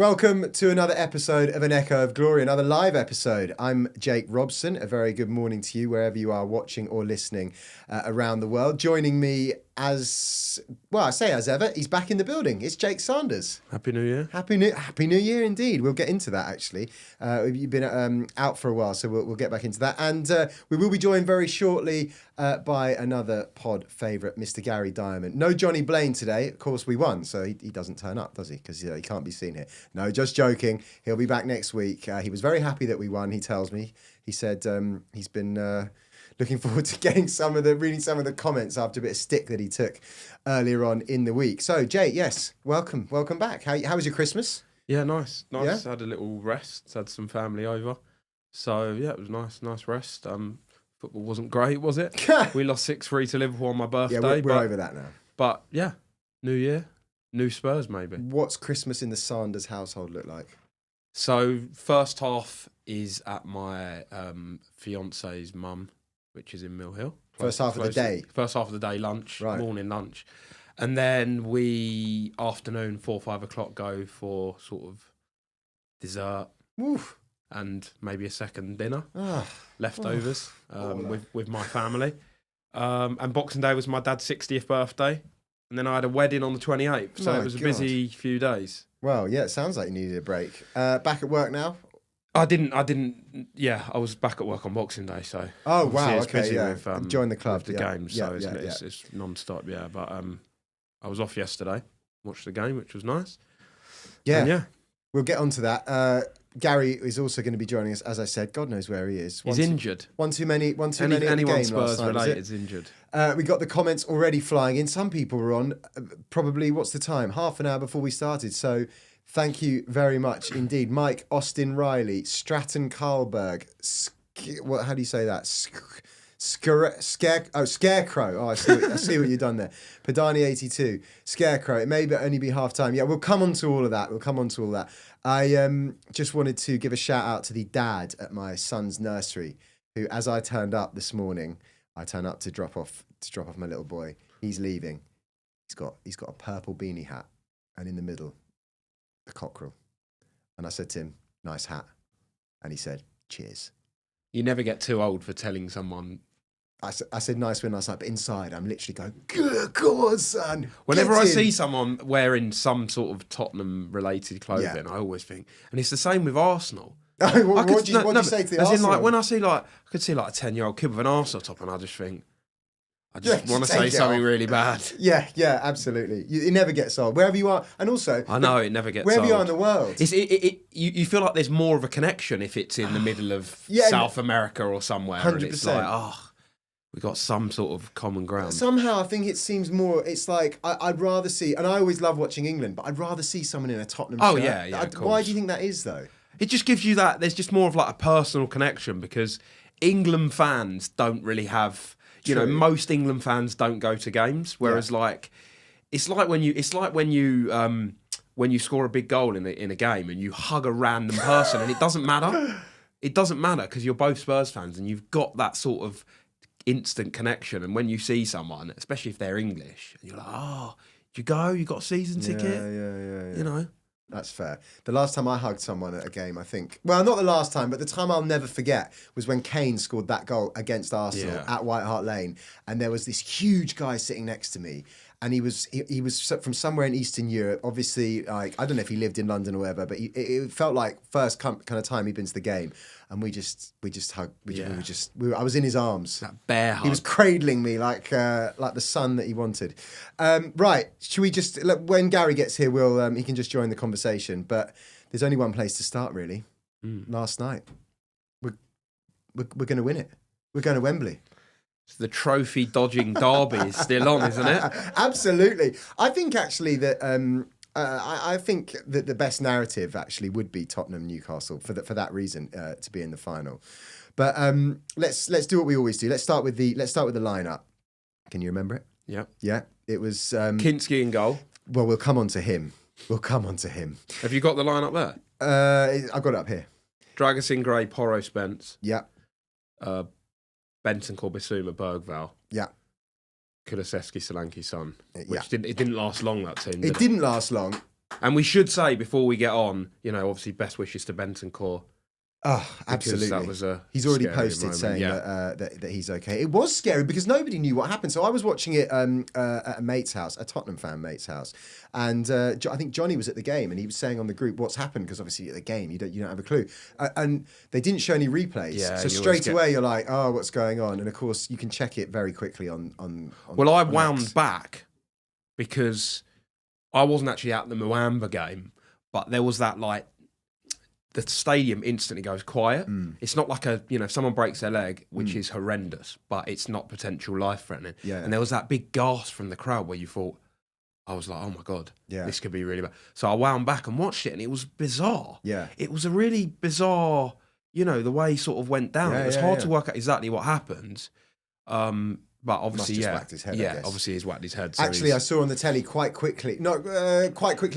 Welcome to another episode of An Echo of Glory, another live episode. I'm Jake Robson. A very good morning to you wherever you are watching or listening around the world. Joining me as ever, he's back in the building. It's Jake Sanders. Happy New Year. Happy New Year indeed. We'll get into that actually. You've been out for a while, so we'll get back into that. And we will be joined very shortly by another pod favourite, Mr. Gary Diamond. No Johnny Blaine today. Of course, we won, so he doesn't turn up, does he? Because he can't be seen here. No, just joking. He'll be back next week. He was very happy that we won, he tells me. He said he's been looking forward to reading some of the comments after a bit of stick that he took earlier on in the week. So, Jay, yes, welcome back. How was your Christmas? Yeah, nice. Yeah? Had a little rest. Had some family over. So, yeah, it was nice rest. Football wasn't great, was it? We lost 6-3 to Liverpool on my birthday. Yeah, we're over that now. But, yeah, New Year, new Spurs maybe. What's Christmas in the Sanders household look like? So, first half is at my fiance's mum, which is in Mill Hill. First half of the day? First half of the day, lunch, right. Morning lunch. And then we, afternoon, 4 or 5 o'clock, go for sort of dessert. Oof. And maybe a second dinner, Ah. leftovers, with my family. And Boxing Day was my dad's 60th birthday. And then I had a wedding on the 28th. So it was a busy few days. Well, yeah, it sounds like you needed a break. Back at work now? I I was back at work on Boxing Day, so. Oh, wow, it's okay, busy yeah. with, Join the club. with the games, yeah, so it's non-stop, yeah. But I was off yesterday, watched the game, which was nice. Yeah, and yeah. We'll get on to that. Gary is also going to be joining us, as I said. God knows where he is. He's injured. One too many at the Anyone game Spurs last night, related is injured. We got the comments already flying in. Some people were on probably, what's the time? Half an hour before we started. So thank you very much indeed. Mike, Austin Riley, Stratton Carlberg, how do you say that? Scarecrow. Oh, I see what you've done there. Padani 82, Scarecrow. It may only be half time. Yeah, we'll come on to all of that. I just wanted to give a shout out to the dad at my son's nursery, who, as I turned up this morning, I turned up to drop off my little boy. He's leaving. He's got a purple beanie hat, and in the middle, a cockerel. And I said to him, "Nice hat," and he said, "Cheers." You never get too old for telling someone. I said nice when I was like, but inside I'm literally going, "Good God, son." Whenever I see someone wearing some sort of Tottenham-related clothing, I always think, and it's the same with Arsenal. What do you say to the Arsenal? In like when I see I could see like a 10-year-old kid with an Arsenal top, and I just think, I just want to say something really bad. Yeah, absolutely. It never gets old. Wherever you are, and also I know it never gets wherever old. you are in the world. You feel like there's more of a connection if it's in the middle of South America or somewhere. 100%. And it's like, we got some sort of common ground. Somehow I think it seems more, it's like, I'd rather see, and I always love watching England, but I'd rather see someone in a Tottenham shirt. Oh, yeah, of course. Why do you think that is, though? It just gives you that, there's just more of like a personal connection, because England fans don't really have, most England fans don't go to games, whereas it's like when you score a big goal in a game and you hug a random person and it doesn't matter. It doesn't matter because you're both Spurs fans and you've got that sort of instant connection. And when you see someone, especially if they're English, and you're like, did you go? You got a season ticket? Yeah. That's fair. The last time I hugged someone at a game, I think, well, not the last time, but the time I'll never forget was when Kane scored that goal against Arsenal at White Hart Lane. And there was this huge guy sitting next to me. And he was from somewhere in Eastern Europe. Obviously, like, I don't know if he lived in London or whatever, but it felt like first kind of time he'd been to the game. And we just hugged. I was in his arms. That bear hug. He was cradling me like the son that he wanted. Right, should we just when Gary gets here, he can just join the conversation. But there's only one place to start, really. Last night, we're going to win it. We're going to Wembley. So the trophy dodging derby is still on, isn't it? Absolutely. I think actually that I think that the best narrative actually would be Tottenham Newcastle for that reason to be in the final. But let's do what we always do. Let's start with the lineup. Can you remember it? Yeah. Yeah. It was Kinsky in goal. Well, we'll come on to him. Have you got the lineup there? I've got it up here. Dragusin, Gray, Porro, Spence. Yeah. Benson, Bissouma, Bergvall. Yeah. Kulusevski, Solanke, Son. Which it didn't last long, that team. It didn't last long. And we should say before we get on, obviously best wishes to Bentancur. Oh, absolutely. That was he's already scary posted moment. saying that he's okay. It was scary because nobody knew what happened. So I was watching it at a mate's house, a Tottenham fan mate's house, and I think Johnny was at the game, and he was saying on the group what's happened because obviously at the game you don't have a clue, and they didn't show any replays. Yeah, so straight away you're like, oh, what's going on? And of course you can check it very quickly on Well, I on wound X. back because I wasn't actually at the Mwamba game, but there was that the stadium instantly goes quiet. It's not like if someone breaks their leg, which is horrendous, but it's not potential life-threatening. Yeah. And there was that big gasp from the crowd where you thought, I was like, oh my God, this could be really bad. So I wound back and watched it, and it was bizarre. Yeah. It was a really bizarre, the way he sort of went down. It was hard to work out exactly what happened. But obviously, whacked his head, I guess. Obviously he's whacked his head. So Actually, I saw on the telly quite quickly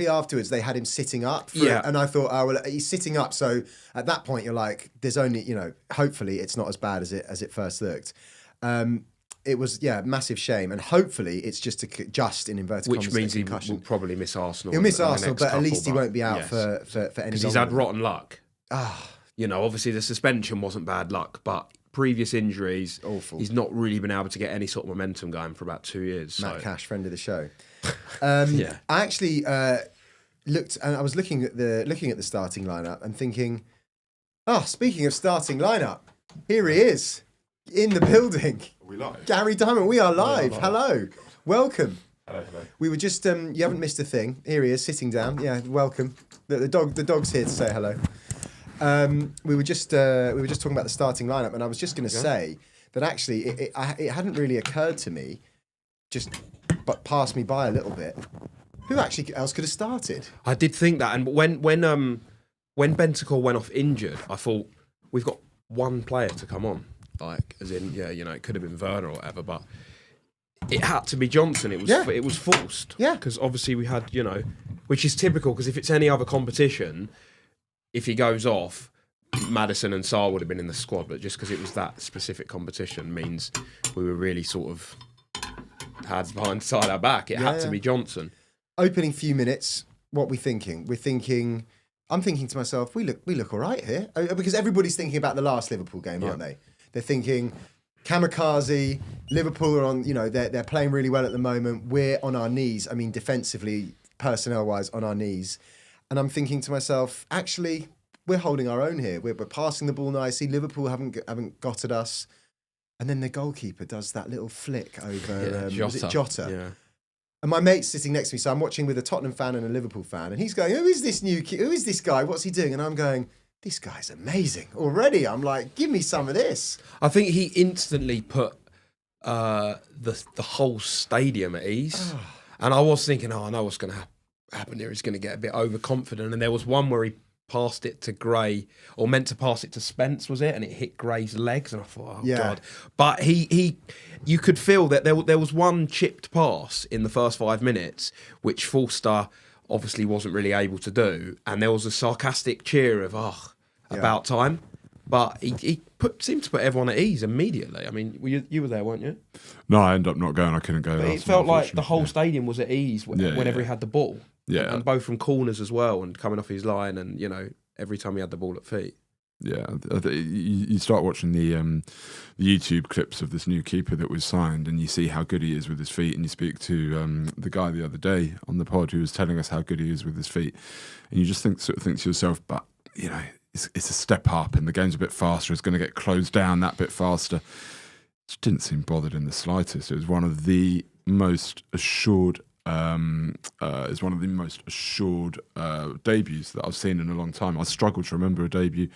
afterwards, they had him sitting up. And I thought, oh, well, he's sitting up. So at that point, you're like, there's only, hopefully it's not as bad as it first looked. It was, massive shame. And hopefully it's just in inverted commas, which means he concussion. will probably miss Arsenal. He'll miss Arsenal, but at least he won't be out for any longer. Because he's had rotten luck. Ah. Obviously the suspension wasn't bad luck, but previous injuries, awful. He's not really been able to get any sort of momentum going for about 2 years. Matt so. Cash, friend of the show. I actually looked, and I was looking at the starting lineup and thinking, speaking of starting lineup, here he is in the building. Are we live? Gary Diamond, we are live. Hello, welcome. Hello. We were just you haven't missed a thing. Here he is, sitting down. Yeah, welcome. The dog's here to say hello. We were just talking about the starting lineup, and I was just going to say that actually it hadn't really occurred to me, but passed me by a little bit. Who actually else could have started? I did think that, and when Bentancur went off injured, I thought we've got one player to come on, as in it could have been Werner or whatever, but it had to be Johnson. It was forced, because obviously we had which is typical, because if it's any other competition, if he goes off, Maddison and Sarr would have been in the squad, but just because it was that specific competition means we were really sort of hands behind side our back. It had to be Johnson. Opening few minutes, what we thinking? I'm thinking to myself, we look all right here, because everybody's thinking about the last Liverpool game, aren't they? They're thinking kamikaze. Liverpool are on. They're playing really well at the moment. We're on our knees. I mean, defensively, personnel-wise, on our knees. And I'm thinking to myself, actually, we're holding our own here. We're passing the ball nicely. Liverpool haven't got at us. And then the goalkeeper does that little flick over, was it Jota? Yeah. And my mate's sitting next to me, so I'm watching with a Tottenham fan and a Liverpool fan, and he's going, who is this guy? What's he doing? And I'm going, this guy's amazing. Already, I'm like, give me some of this. I think he instantly put the whole stadium at ease. And I was thinking, I know what's going to happen here. He's going to get a bit overconfident. And there was one where he passed it to Gray, or meant to pass it to Spence, was it? And it hit Gray's legs, and I thought, God. But you could feel that there was one chipped pass in the first 5 minutes, which Forster obviously wasn't really able to do, and there was a sarcastic cheer of, about time. But he seemed to put everyone at ease immediately. I mean, you were there, weren't you? No, I ended up not going. I couldn't go. But it felt like the whole stadium was at ease whenever he had the ball. Yeah. And both from corners as well, and coming off his line, and every time he had the ball at feet. Yeah, you start watching the YouTube clips of this new keeper that was signed, and you see how good he is with his feet. And you speak to the guy the other day on the pod who was telling us how good he is with his feet, and you just think to yourself, but it's a step up, and the game's a bit faster. It's going to get closed down that bit faster. Just didn't seem bothered in the slightest. It was one of the most assured. Is one of the most assured debuts that I've seen in a long time. I struggle to remember a debut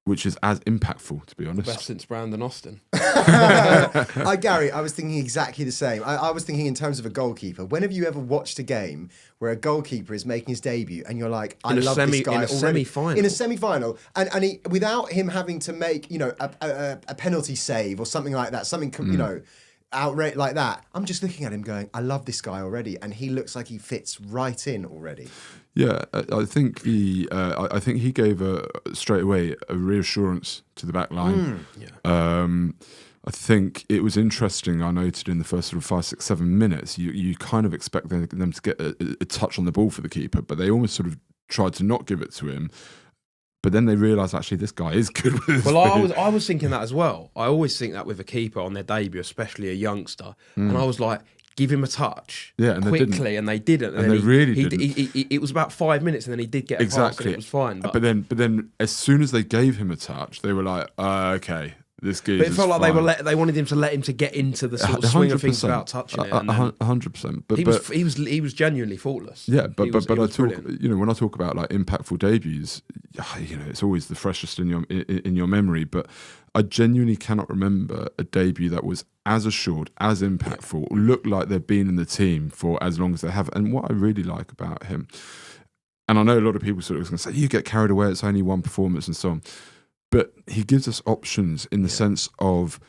which is as impactful, to be honest. Best since Brandon Austin. Gary, I was thinking exactly the same. I was thinking in terms of a goalkeeper. When have you ever watched a game where a goalkeeper is making his debut and you're like, I love this guy already? Semi-final. In a semi-final. And he, without him having to make, a penalty save or something like that, something, outright like that, I'm just looking at him going, I love this guy already, and he looks like he fits right in already. Yeah, I think he gave straight away a reassurance to the back line. I think it was interesting. I noted in the first sort of 5, 6, 7 minutes, you kind of expect them to get a touch on the ball for the keeper, but they almost sort of tried to not give it to him. But then they realised actually this guy is good with his feet. I was thinking that as well. I always think that with a keeper on their debut, especially a youngster, and I was like, give him a touch quickly, and they didn't. And they really didn't. It was about 5 minutes, and then he did get a pass, and it was fine. But then, as soon as they gave him a touch, they were like, okay, this geezer's But it felt like fine. they wanted him to let him to get into the sort of swing of things without touching it. 100%. But he was genuinely faultless. Yeah, but I talk, brilliant. when I talk about like impactful debuts, it's always the freshest in your memory. But I genuinely cannot remember a debut that was as assured, as impactful, looked like they've been in the team for as long as they have. And what I really like about him, and I know a lot of people sort of going to say, you get carried away, it's only one performance and so on. But he gives us options in the sense of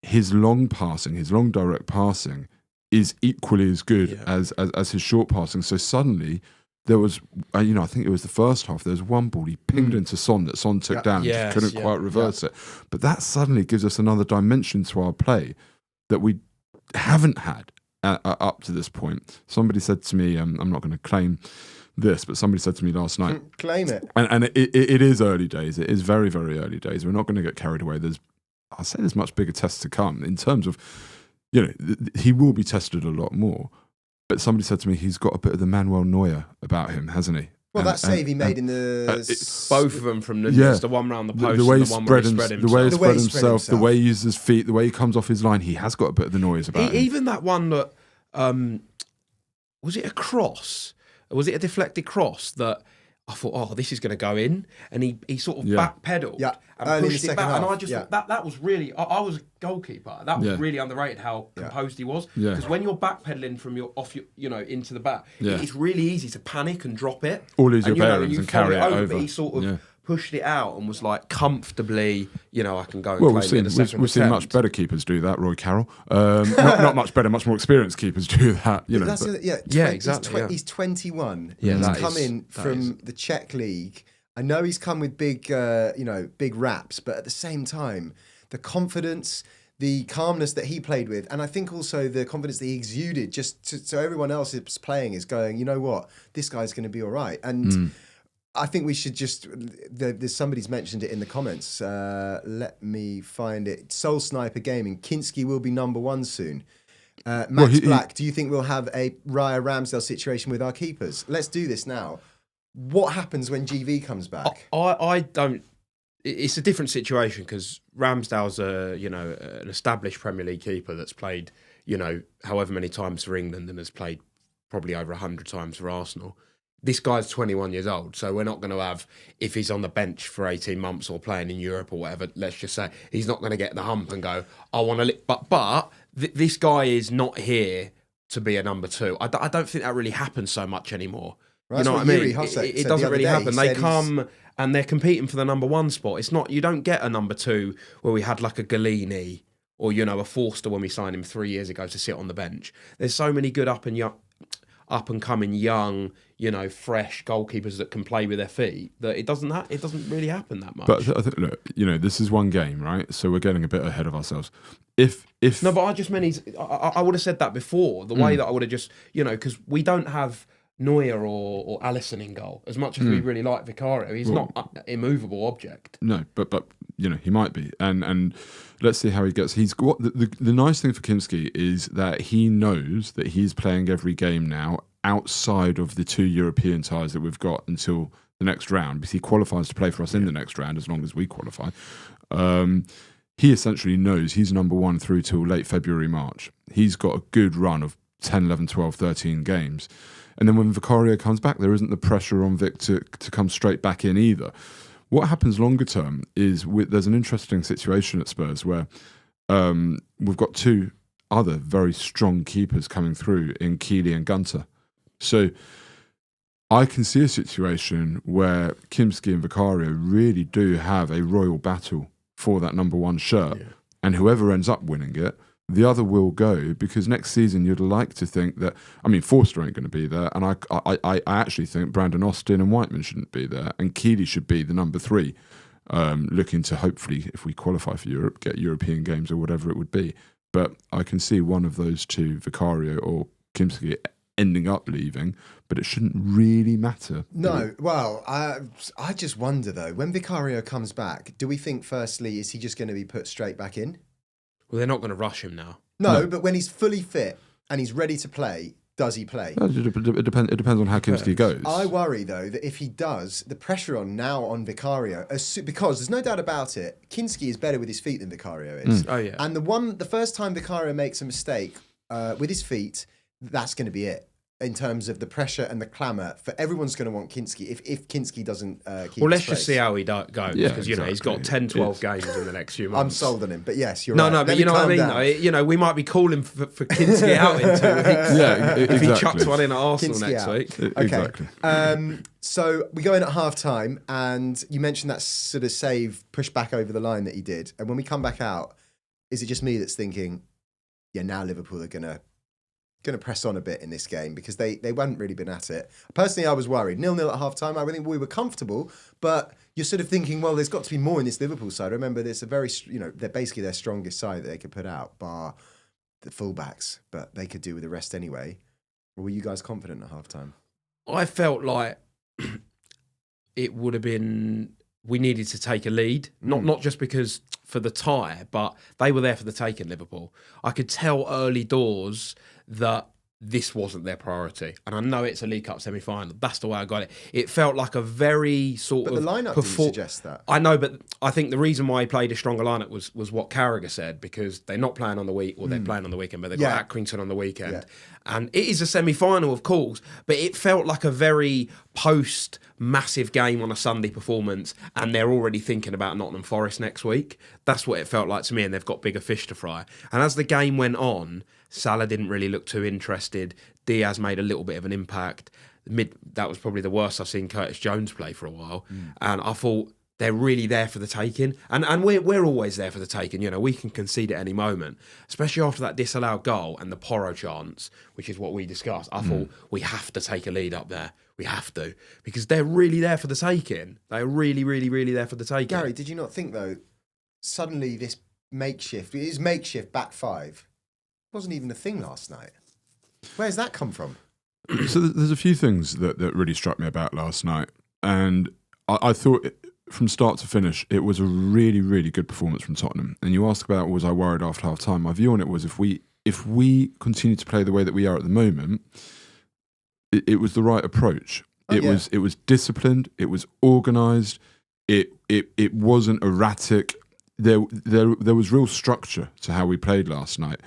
his long passing, his long direct passing is equally as good as his short passing. So suddenly there was, I think it was the first half, there was one ball he pinged into Son that Son took down, just couldn't quite reverse it. But that suddenly gives us another dimension to our play that we haven't had up to this point. Somebody said to me, I'm not going to claim this, but somebody said to me last night, claim it, and it is early days. It is very, very early days. We're not going to get carried away. I'll say there's much bigger tests to come in terms of, he will be tested a lot more. But somebody said to me, he's got a bit of the Manuel Neuer about him, hasn't he? Well, that save he made in the both of them from the one round the post, the way and the one where he spread himself, the way he spread himself, the way he uses his feet, the way he comes off his line, he has got a bit of the noise about him. Even that one that was it a cross? Was it a deflected cross that I thought, oh, this is going to go in, and he sort of backpedaled and pushed it back, and I just thought that was really. I was a goalkeeper. That was really underrated how composed he was. Because when you're backpedaling from into the back, it's really easy to panic and drop it, or lose your bearings and carry it over. But he sort of pushed it out and was like comfortably, I can go and claim it in a second we've seen much better keepers do that. Roy Carroll, not much better, much more experienced keepers do that. Exactly. He's 21. He's come in from the Czech league. I know he's come with big raps, but at the same time, the confidence, the calmness that he played with, and I think also the confidence that he exuded, so everyone else is playing is going, you know what, this guy's going to be all right. And I think we should there's somebody's mentioned it in the comments. Let me find it. Soul Sniper Gaming. Kinsky will be number one soon. Max Black, do you think we'll have a Raya Ramsdale situation with our keepers? Let's do this now. What happens when GV comes back? I don't. It's a different situation because Ramsdale's an established Premier League keeper that's played however many times for England and has played probably over 100 times for Arsenal. This guy's 21 years old, so we're not going to have, if he's on the bench for 18 months or playing in Europe or whatever, let's just say, he's not going to get the hump and go, I want to... But this guy is not here to be a number two. I don't think that really happens so much anymore. Right, you know what I mean? It doesn't really happen. They come and they're competing for the number one spot. It's not, you don't get a number two where we had like a Galini or, a Forster when we signed him 3 years ago to sit on the bench. There's so many good up and coming young, fresh goalkeepers that can play with their feet that it doesn't really happen that much. But I think, look, this is one game, right? So we're getting a bit ahead of ourselves. No, but I just meant I would have said that before. The way that I would have just, because we don't have Neuer or Alisson in goal. As much as we really like Vicario, he's not an immovable object. No, but he might be, and let's see how he gets. He's got the nice thing for Kinsky is that he knows that he's playing every game now outside of the 2 European ties that we've got until the next round, because he qualifies to play for us in the next round as long as we qualify. He essentially knows he's number one through till late February, March. He's got a good run of 10, 11, 12, 13 games. And then when Vicario comes back, there isn't the pressure on Vic to come straight back in either. What happens longer term is there's an interesting situation at Spurs where we've got 2 other very strong keepers coming through in Keeley and Gunter. So I can see a situation where Kinsky and Vicario really do have a royal battle for that number one shirt. Yeah. And whoever ends up winning it, the other will go, because next season you'd like to think that, Forster ain't going to be there, and I actually think Brandon Austin and Whiteman shouldn't be there, and Keeley should be the number 3. looking to hopefully, if we qualify for Europe, get European games or whatever it would be. But I can see one of those two, Vicario or Kinsky, ending up leaving, but it shouldn't really matter. No, well, I just wonder though, when Vicario comes back, do we think firstly, is he just going to be put straight back in? Well, they're not going to rush him now. No, but when he's fully fit and he's ready to play, does he play? It depends on how Kinsky goes. I worry though that if he does, the pressure on Vicario, because there's no doubt about it, Kinsky is better with his feet than Vicario is. Oh yeah. And the first time Vicario makes a mistake with his feet, that's going to be it. In terms of the pressure and the clamour, for everyone's going to want Kinsky if Kinsky doesn't keep Well, let's his just see how he goes, because he's got 10, 12 games in the next few months. I'm sold on him, but yes, you're right. No, but you know what I mean. Though? We might be calling for Kinsky out in 2 weeks. Yeah, if he chucks one in at Arsenal Kinsky next out. week. Okay. Exactly. So we go in at half time, and you mentioned that sort of save push back over the line that he did. And when we come back out, is it just me that's thinking, yeah, now Liverpool are going to press on a bit in this game, because they hadn't really been at it. Personally, I was worried. 0-0 at half-time. I think we were comfortable, but you're sort of thinking, well, there's got to be more in this Liverpool side. Remember, there's a very, they're basically their strongest side that they could put out, bar the fullbacks, but they could do with the rest anyway. Or were you guys confident at half-time? I felt like it would have been, we needed to take a lead, not just because for the tie, but they were there for the taking, Liverpool. I could tell early doors that this wasn't their priority. And I know it's a League Cup semi-final. That's the way I got it. It felt like a very sort But of... the lineup didn't suggest that. I know, but I think the reason why he played a stronger lineup was what Carragher said, because they're not playing on the week, or they're playing on the weekend, but they've got Accrington on the weekend. Yeah. And it is a semi-final, of course, but it felt like a very post-massive game on a Sunday performance, and they're already thinking about Nottingham Forest next week. That's what it felt like to me, and they've got bigger fish to fry. And as the game went on, Salah didn't really look too interested. Diaz made a little bit of an impact. That was probably the worst I've seen Curtis Jones play for a while. And I thought, they're really there for the taking. And we're always there for the taking. We can concede at any moment, especially after that disallowed goal and the Porro chance, which is what we discussed. I thought, we have to take a lead up there. We have to. Because they're really there for the taking. They're really, really, really there for the taking. Gary, did you not think, though, suddenly this makeshift back five wasn't even a thing last night? Where's that come from? So there's a few things that really struck me about last night. And I thought from start to finish, it was a really, really good performance from Tottenham. And you asked about, was I worried after half time? My view on it was, if we continue to play the way that we are at the moment, it was the right approach. It was disciplined. It was organised. It wasn't erratic. There was real structure to how we played last night.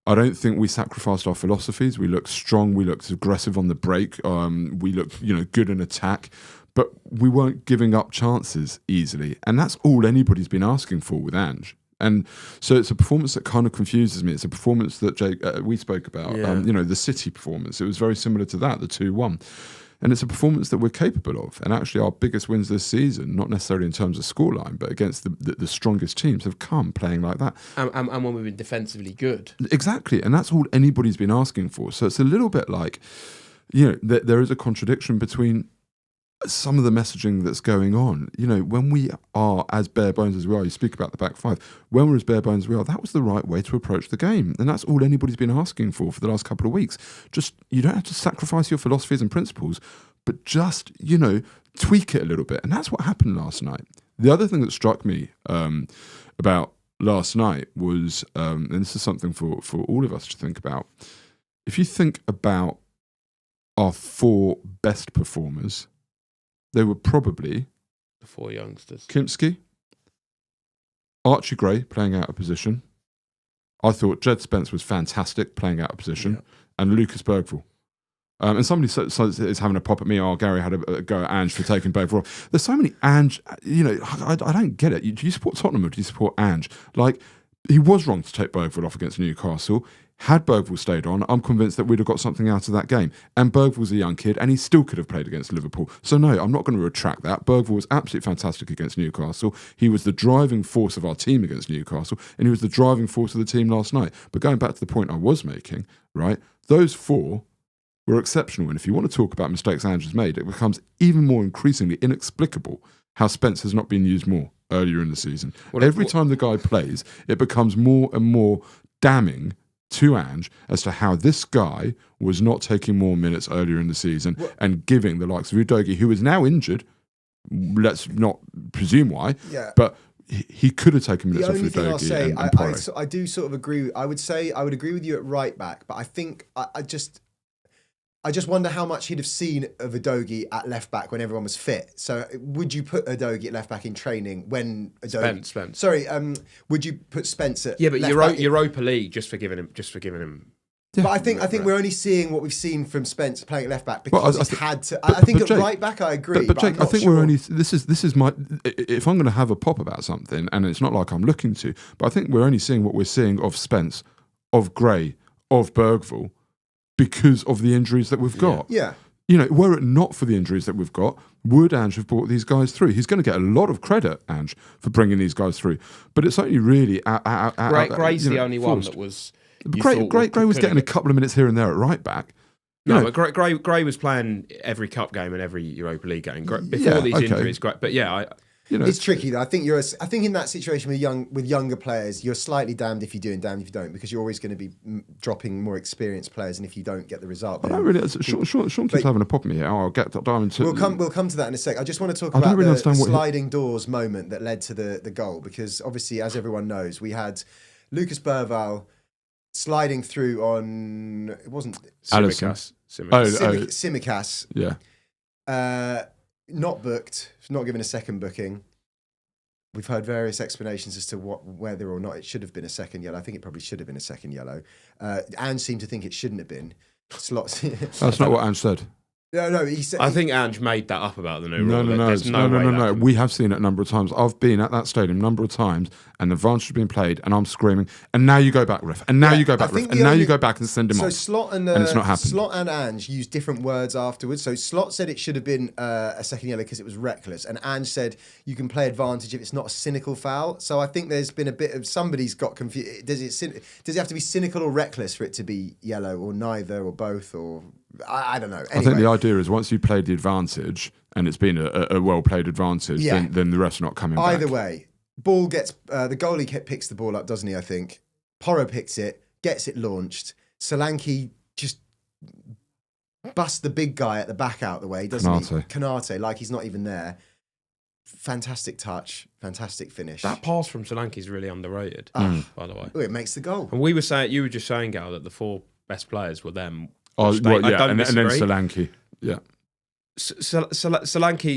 I don't think we sacrificed our philosophies. We looked strong. We looked aggressive on the break. We looked, good in attack, but we weren't giving up chances easily. And that's all anybody's been asking for with Ange. And so it's a performance that kind of confuses me. It's a performance that we spoke about, the City performance. It was very similar to that, the 2-1. And it's a performance that we're capable of. And actually our biggest wins this season, not necessarily in terms of scoreline, but against the strongest teams, have come playing like that. And when we've been defensively good. Exactly. And that's all anybody's been asking for. So it's a little bit like, there is a contradiction between some of the messaging that's going on. When we are as bare bones as we are, you speak about the back five, when we're as bare bones as we are, that was the right way to approach the game. And that's all anybody's been asking for the last couple of weeks. Just, you don't have to sacrifice your philosophies and principles, but just, tweak it a little bit. And that's what happened last night. The other thing that struck me about last night was, and this is something for all of us to think about, if you think about our four best performers, they were probably the four youngsters. Kinsky, Archie Gray playing out of position. I thought Jed Spence was fantastic playing out of position, and Lucas Bergvall. And somebody is having a pop at me. Oh, Gary had a go at Ange for taking Bergvall off. There's so many Ange. I don't get it. Do you support Tottenham or do you support Ange? Like, he was wrong to take Bergvall off against Newcastle. Had Bergvall stayed on, I'm convinced that we'd have got something out of that game. And Bergvall's a young kid, and he still could have played against Liverpool. So no, I'm not going to retract that. Bergvall was absolutely fantastic against Newcastle. He was the driving force of our team against Newcastle, and he was the driving force of the team last night. But going back to the point I was making, right, those four were exceptional. And if you want to talk about mistakes Ange has made, it becomes even more increasingly inexplicable how Spence has not been used more earlier in the season. Every time the guy plays, it becomes more and more damning to Ange as to how this guy was not taking more minutes earlier in the season and giving the likes of Udogie, who is now injured, let's not presume why, but he could have taken minutes off The only thing I'll say, and I do sort of agree. I would agree with you at right back, but I think I just wonder how much he'd have seen of Udogie at left back when everyone was fit. So would you put Udogie at left back in training when Udogie... Spence. Sorry, would you put Spence at but left back Europa League just for giving him. Yeah. But I think we're only seeing what we've seen from Spence playing at left back because Well, he's had to. I think at Jake, right back I agree. But Jake, I'm not I think sure. we're only. This is my. If I'm going to have a pop about something, and it's not like I'm looking to, but I think we're only seeing what we're seeing of Spence, of Gray, of Bergvall, because of the injuries that we've got. Yeah. You know, were it not for the injuries that we've got, would Ange have brought these guys through? He's going to get a lot of credit, Ange, for bringing these guys through. But it's only really Gray's the only one that was. Gray was getting a couple of minutes here and there at right back. But Gray was playing every cup game and every Europa League game before these injuries. But it's tricky though. I think in that situation with younger players, you're slightly damned if you do and damned if you don't, because you're always going to be dropping more experienced players, and if you don't get the result, I don't really. Sean keeps having a pop at me here. I'll get dive into. We'll come to that in a sec. I just want to talk about the sliding doors moment that led to the goal, because obviously, as everyone knows, we had Lucas Bergvall sliding through on, it wasn't Tsimikas. Tsimikas. Yeah. Not booked, not given a second booking. We've heard various explanations as to whether or not it should have been a second yellow. I think it probably should have been a second yellow. Ange seemed to think it shouldn't have been. Slots. That's not what Ange said. No, he said. I think Ange made that up about the new rule. No. We have seen it a number of times. I've been at that stadium a number of times, and the advantage has been played, and I'm screaming, and now you go back, ref, and now you go back, ref, and now you go back and send him off. So and it's not happened. Slot and Ange used different words afterwards. So Slot said it should have been a second yellow because it was reckless, and Ange said you can play advantage if it's not a cynical foul. So I think there's been a bit of, somebody's got confused. Does it have to be cynical or reckless for it to be yellow, or neither, or both, or... I don't know. Anyway. I think the idea is once you've played the advantage and it's been a well-played advantage, then the ref's not coming back. Either way, ball gets... the goalie picks the ball up, doesn't he, I think? Porro picks it, gets it launched. Solanke just busts the big guy at the back out the way, doesn't he? Canate, like he's not even there. Fantastic touch, fantastic finish. That pass from Solanke is really underrated, by the way. Oh, it makes the goal. And you were just saying, Gal, that the four best players were them. And then Solanke, yeah. Solanke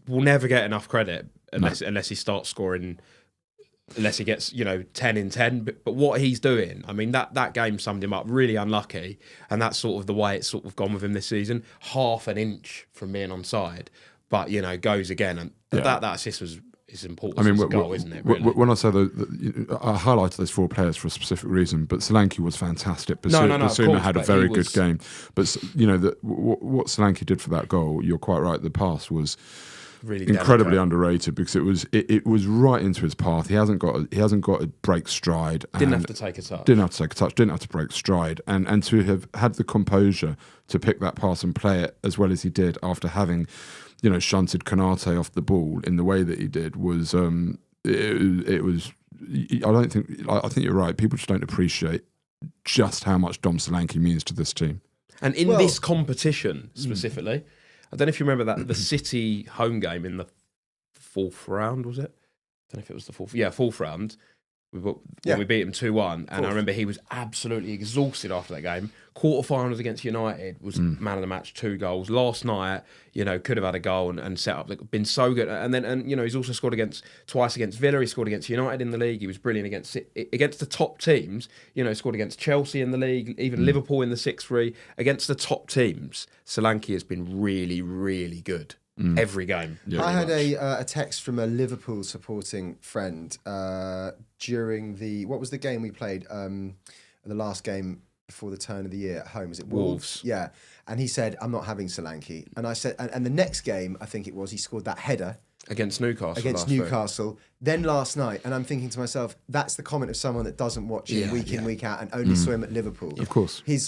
will never get enough credit unless he starts scoring, unless he gets 10 in 10. But what he's doing, I mean, that game summed him up. Really unlucky, and that's sort of the way it's sort of gone with him this season. Half an inch from being onside, but goes again, and that assist was. Is important. I mean, as a goal, isn't it? Really? When I say I highlighted those four players for a specific reason, but Solanke was fantastic. Basuma had a very good game. But what Solanke did for that goal, you're quite right. The pass was really incredibly underrated because it was right into his path. He hasn't got to break stride. Didn't have to take a touch. Didn't have to break stride, and to have had the composure to pick that pass and play it as well as he did after having. Shunted Canate off the ball in the way that he did was it was. I think you're right. People just don't appreciate just how much Dom Solanke means to this team. And in this competition specifically, I don't know if you remember that the City home game in the fourth round, was it? I don't know if it was the fourth. Yeah, fourth round. We beat him 2-1, and I remember he was absolutely exhausted after that game. Quarterfinals against United was man of the match, 2 goals. Last night, could have had a goal and set up. Been so good, and he's also scored twice against Villa. He scored against United in the league. He was brilliant against the top teams. Scored against Chelsea in the league, even Liverpool in the 6-3. Against the top teams, Solanke has been really, really good. Every game. I had a text from a Liverpool supporting friend during what was the game we played? The last game before the turn of the year at home. Was it Wolves? Yeah. And he said, I'm not having Solanke. And I said, and the next game, I think it was, he scored that header. Against Newcastle. Then last night, and I'm thinking to myself, that's the comment of someone that doesn't watch him week in, week out, and only saw him at Liverpool. Of course. He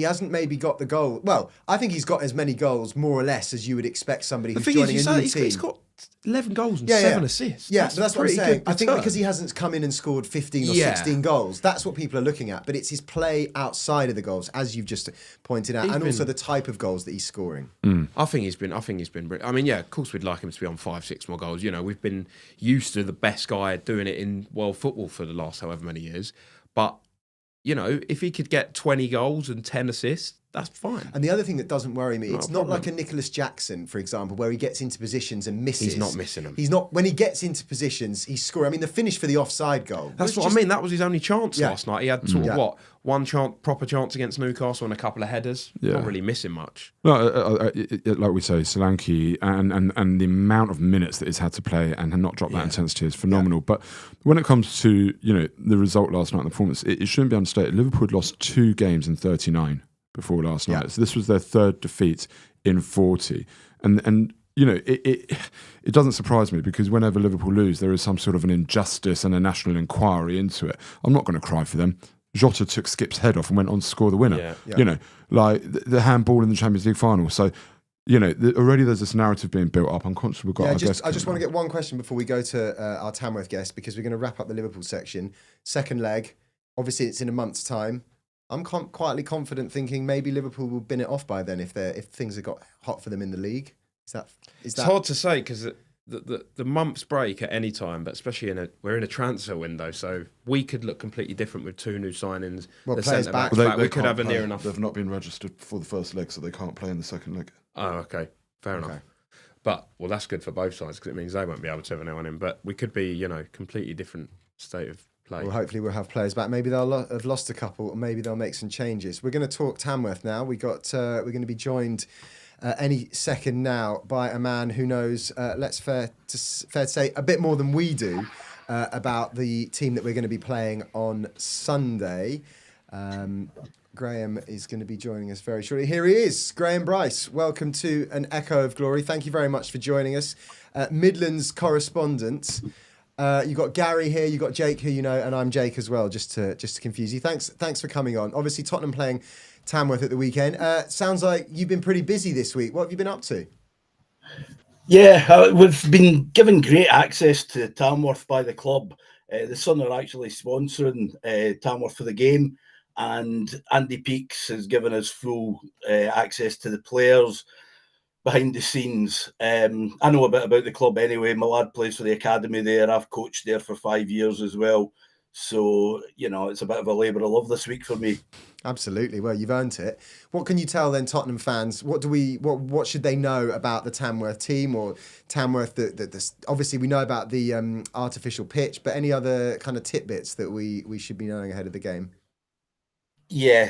hasn't maybe got the goal. Well, I think he's got as many goals, more or less, as you would expect somebody who's joining a new team. He's got 11 goals and 7 assists. Yeah, but that's what I'm saying. I think return. because he hasn't come in and scored 15 or 16 goals, that's what people are looking at. But it's his play outside of the goals, as you've just pointed out, and also the type of goals that he's scoring. I think he's been. I mean, yeah, of course we'd like him to be on 5-6 more goals. You know, we've been used to the best guy doing it in world football for the last however many years. But you know, if he could get 20 goals and 10 assists, that's fine. And the other thing that doesn't worry me, it's not problem. like a Nicholas Jackson, for example, where he gets into positions and misses. He's not missing them. He's not. When he gets into positions, he's scoring. I mean, the finish for the offside goal. That's what I mean. That was his only chance last night. He had sort of Yeah. one proper chance against Newcastle and a couple of headers. Yeah. Not really missing much. No, like we say, Solanke and the amount of minutes that he's had to play and not drop that intensity is phenomenal. But when it comes to the result last night and the performance, it shouldn't be understated. Liverpool had lost 2 games in 39 before last night, so this was their 3rd defeat in 40, and it doesn't surprise me, because whenever Liverpool lose, there is some sort of an injustice and a national inquiry into it. I'm not going to cry for them. Jota took Skip's head off and went on to score the winner. Like the handball in the Champions League final. So, already there's this narrative being built up. I'm conscious we've got our guest. I just want to get one question before we go to our Tamworth guest, because we're going to wrap up the Liverpool section. Second leg, obviously it's in a month's time. I'm quietly confident, thinking maybe Liverpool will bin it off by then if things have got hot for them in the league. It's hard to say, because the month's break at any time, but especially we're in a transfer window, so we could look completely different with 2 new signings. Well, the players centre back. back, we could have a near enough. They've not been registered for the first leg, so they can't play in the second leg. Oh, okay, fair enough. But that's good for both sides, because it means they won't be able to have anyone in. But we could be, completely different state of play. Well, hopefully we'll have players back. Maybe they'll have lost a couple, or maybe they'll make some changes. We're going to talk Tamworth now. We're going to be joined any second now by a man who knows, fair to say, a bit more than we do about the team that we're going to be playing on Sunday. Graham is going to be joining us very shortly. Here he is, Graham Bryce. Welcome to An Echo of Glory. Thank you very much for joining us. Midlands correspondent. You've got Gary here, you've got Jake, who you know, and I'm Jake as well, just to confuse you. Thanks for coming on. Obviously, Tottenham playing Tamworth at the weekend. Sounds like you've been pretty busy this week. What have you been up to? Yeah, we've been given great access to Tamworth by the club. The Sun are actually sponsoring Tamworth for the game, and Andy Peaks has given us full access to the players behind the scenes. I know a bit about the club anyway. My lad plays for the academy there. I've coached there for 5 years as well. So, it's a bit of a labour of love this week for me. Absolutely. Well, you've earned it. What can you tell then Tottenham fans? What should they know about the Tamworth team, or Tamworth? Obviously we know about the artificial pitch, but any other kind of tidbits that we should be knowing ahead of the game? Yeah,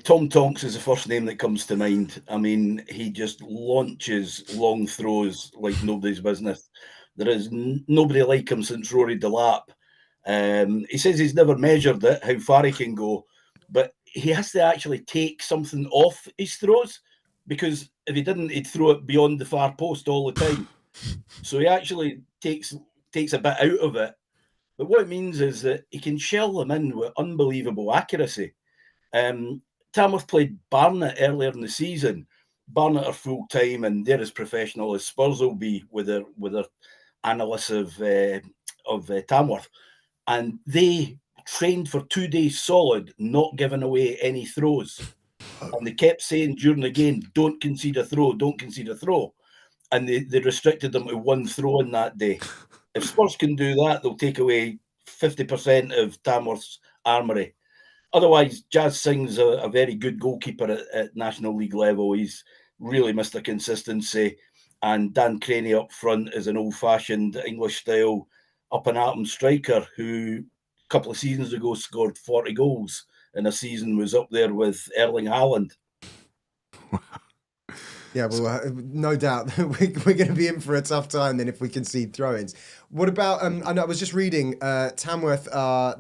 Tom Tonks is the first name that comes to mind. I mean, he just launches long throws like nobody's business. There is nobody like him since Rory Delap. He says he's never measured it, how far he can go, but he has to actually take something off his throws, because if he didn't, he'd throw it beyond the far post all the time. So he actually takes a bit out of it. But what it means is that he can shell them in with unbelievable accuracy. Tamworth played Barnet earlier in the season. Barnet are full time, and they're as professional as Spurs will be with their analysts of Tamworth, and they trained for 2 days solid, not giving away any throws. And they kept saying during the game, "Don't concede a throw, don't concede a throw," and they restricted them to 1 throw in that day. If Spurs can do that, they'll take away 50% of Tamworth's armoury. Otherwise, Jazz Singh's a very good goalkeeper at National League level. He's really Mr. Consistency. And Dan Craney up front is an old-fashioned English-style up-and-atom striker who a couple of seasons ago scored 40 goals in a season, was up there with Erling Haaland. Yeah, well, no doubt we're going to be in for a tough time then if we concede throw-ins. What about, I was just reading, Tamworth,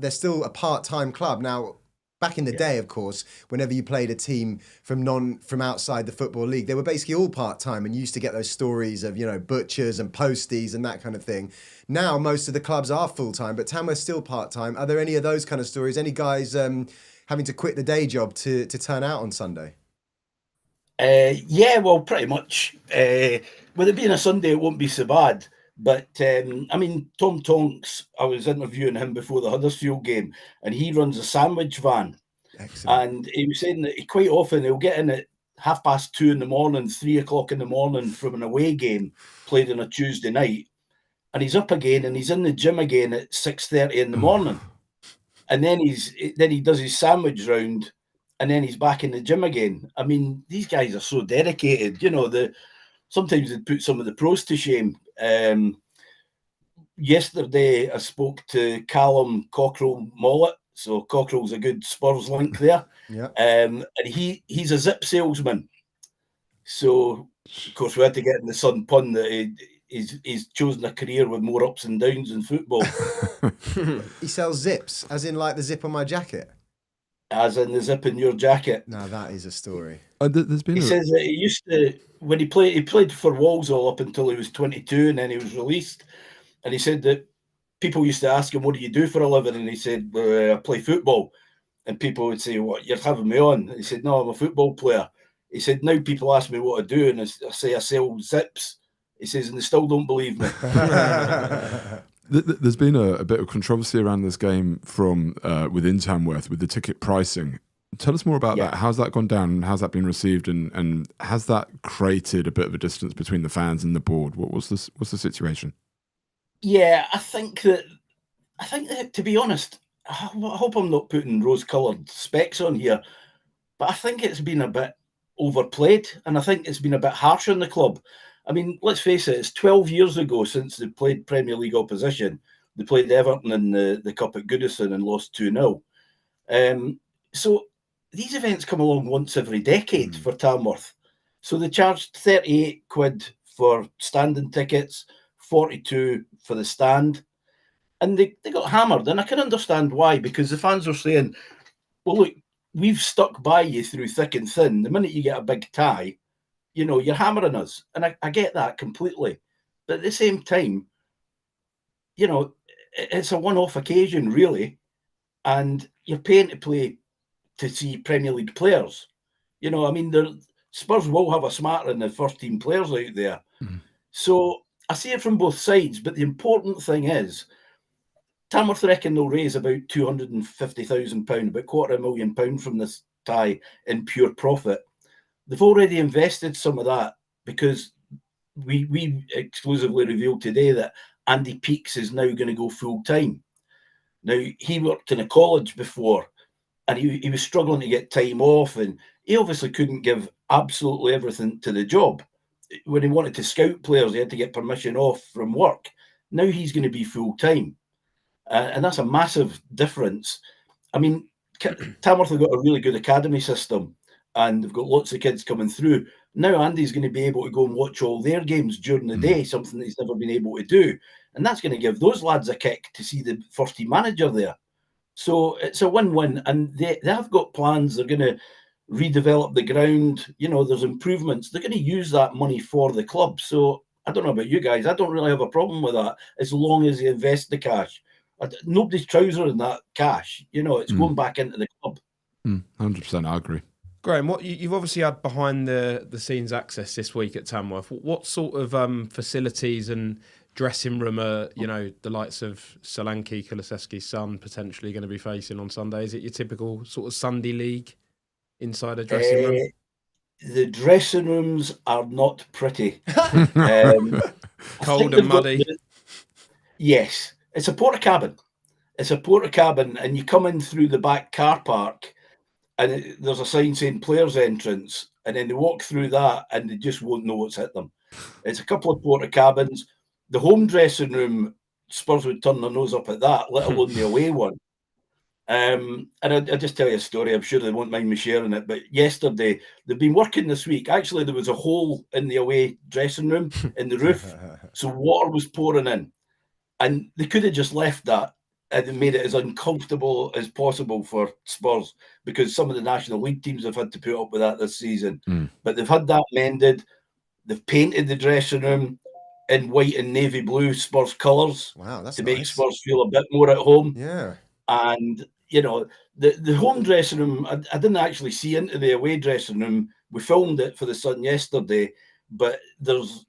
they're still a part-time club. Now, back in the day, of course, whenever you played a team from outside the Football League, they were basically all part-time, and you used to get those stories of, butchers and posties and that kind of thing. Now, most of the clubs are full-time, but Tamworth's still part-time. Are there any of those kind of stories? Any guys having to quit the day job to turn out on Sunday? Yeah, well, pretty much. With it being a Sunday, it won't be so bad. But I mean, Tom Tonks, I was interviewing him before the Huddersfield game, and he runs a sandwich van. Excellent. And he was saying that quite often he'll get in at 2:30 in the morning, 3:00 in the morning from an away game played on a Tuesday night, and he's up again and he's in the gym again at 6:30 in the morning, and then he does his sandwich round, and then he's back in the gym again. I mean, these guys are so dedicated. You know, sometimes they put some of the pros to shame. Yesterday, I spoke to Callum Cockrell-Mollett. So Cockrell's a good Spurs link there. Yeah. And he's a zip salesman. So, of course, we had to get in the Sun pun that he's chosen a career with more ups and downs in football. He sells zips, as in like the zip on my jacket. As in the zip in your jacket. Now that is a story. There's been He says that he used to, when he played for Walsall up until he was 22, and then he was released. And he said that people used to ask him, what do you do for a living? And he said, I play football. And people would say, what, you're having me on? And he said, no, I'm a football player. He said, now people ask me what I do, and I say I sell zips. He says, and they still don't believe me. There's been a bit of controversy around this game from within Tamworth with the ticket pricing. Tell us more about that. How's that gone down, and how's that been received, and has that created a bit of a distance between the fans and the board? What's the situation? Yeah, I think that to be honest, I hope I'm not putting rose-coloured specs on here, but I think it's been a bit overplayed, and I think it's been a bit harsh on the club. I mean, let's face it, it's 12 years ago since they played Premier League opposition. They played Everton in the Cup at Goodison and lost 2-0. So these events come along once every decade for Tamworth. So they charged 38 quid for standing tickets, 42 for the stand, and they got hammered. And I can understand why, because the fans are saying, well, look, we've stuck by you through thick and thin. The minute you get a big tie, you know, you're hammering us. And I get that completely. But at the same time, you know, it's a one-off occasion, really. And you're paying to see Premier League players. You know, I mean, Spurs will have a smattering the first-team players out there. So I see it from both sides. But the important thing is, Tamworth reckon they'll raise about £250,000, about £250,000 from this tie in pure profit. They've already invested some of that, because we exclusively revealed today that Andy Peaks is now going to go full-time. Now, he worked in a college before, and he was struggling to get time off, and he obviously couldn't give absolutely everything to the job. When he wanted to scout players, he had to get permission off from work. Now he's going to be full-time. And that's a massive difference. I mean, Tamworth have got a really good academy system, and they've got lots of kids coming through. Now Andy's going to be able to go and watch all their games during the day, something that he's never been able to do. And that's going to give those lads a kick to see the first-team manager there. So it's a win-win, and they have got plans. They're going to redevelop the ground. You know, there's improvements. They're going to use that money for the club. So I don't know about you guys. I don't really have a problem with that, as long as they invest the cash. Nobody's trousering that cash. You know, it's going back into the club. 100%, I agree. Graham, you've obviously had behind the scenes access this week at Tamworth. What sort of facilities and dressing room are, you know, the likes of Solanke, Kulusevski's son potentially going to be facing on Sunday? Is it your typical sort of Sunday league insider dressing room? The dressing rooms are not pretty. Cold and muddy. Yes. It's a porta cabin. And you come in through the back car park, and there's a sign saying players entrance, and then they walk through that and they just won't know what's hit them. It's a couple of porta cabins. The home dressing room, Spurs would turn their nose up at that, let alone the away one. And I'll just tell you a story. I'm sure they won't mind me sharing it. But yesterday, they've been working this week. Actually, there was a hole in the away dressing room in the roof, so water was pouring in. And they could have just left that and made it as uncomfortable as possible for Spurs, because some of the National League teams have had to put up with that this season. But they've had that mended. They've painted the dressing room in white and navy blue Spurs colours. Wow, that's to nice. make Spurs feel a bit more at home. Yeah. And, you know, the home dressing room, I didn't actually see into the away dressing room. We filmed it for the Sun yesterday, but there's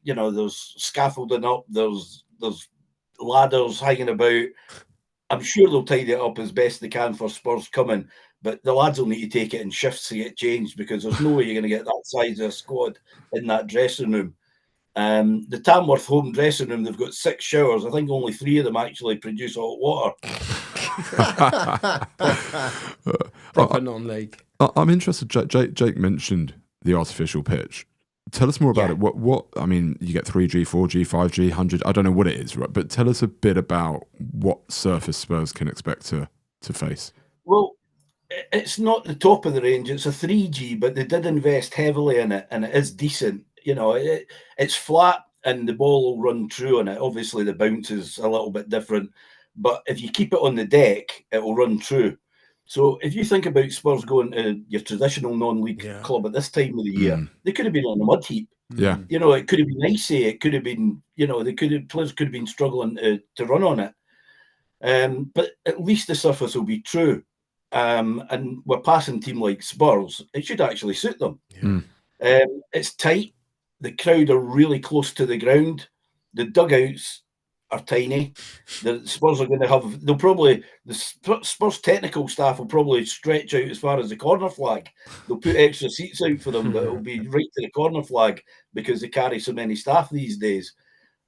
scaffolding up, there's There's ladders hanging about. I'm sure they'll tidy it up as best they can for Spurs coming, but the lads will need to take it in shifts to get changed, because there's no way you're going to get that size of a squad in that dressing room. The Tamworth home dressing room, they've got 6 showers. I think only 3 of them actually produce hot water. Proper non-league. I'm interested. Jake mentioned the artificial pitch. Tell us more about it. What I mean, you get 3G, 4G, 5G, 100. I don't know what it is, right? But tell us a bit about what surface Spurs can expect to face. Well, it's not the top of the range. It's a 3G, but they did invest heavily in it, and it is decent. You know, it's flat, and the ball will run through on it. Obviously, the bounce is a little bit different, but if you keep it on the deck, it will run through. So if you think about Spurs going to your traditional non-league club at this time of the year, they could have been on a mud heap. Yeah. You know, it could have been icy. It could have been, you know, players could have been struggling to run on it. But at least the surface will be true. And we're passing a team like Spurs. It should actually suit them. It's tight. The crowd are really close to the ground. The dugouts are tiny. The Spurs are going to have, the Spurs technical staff will probably stretch out as far as the corner flag. They'll put extra seats out for them, but it'll be right to the corner flag because they carry so many staff these days.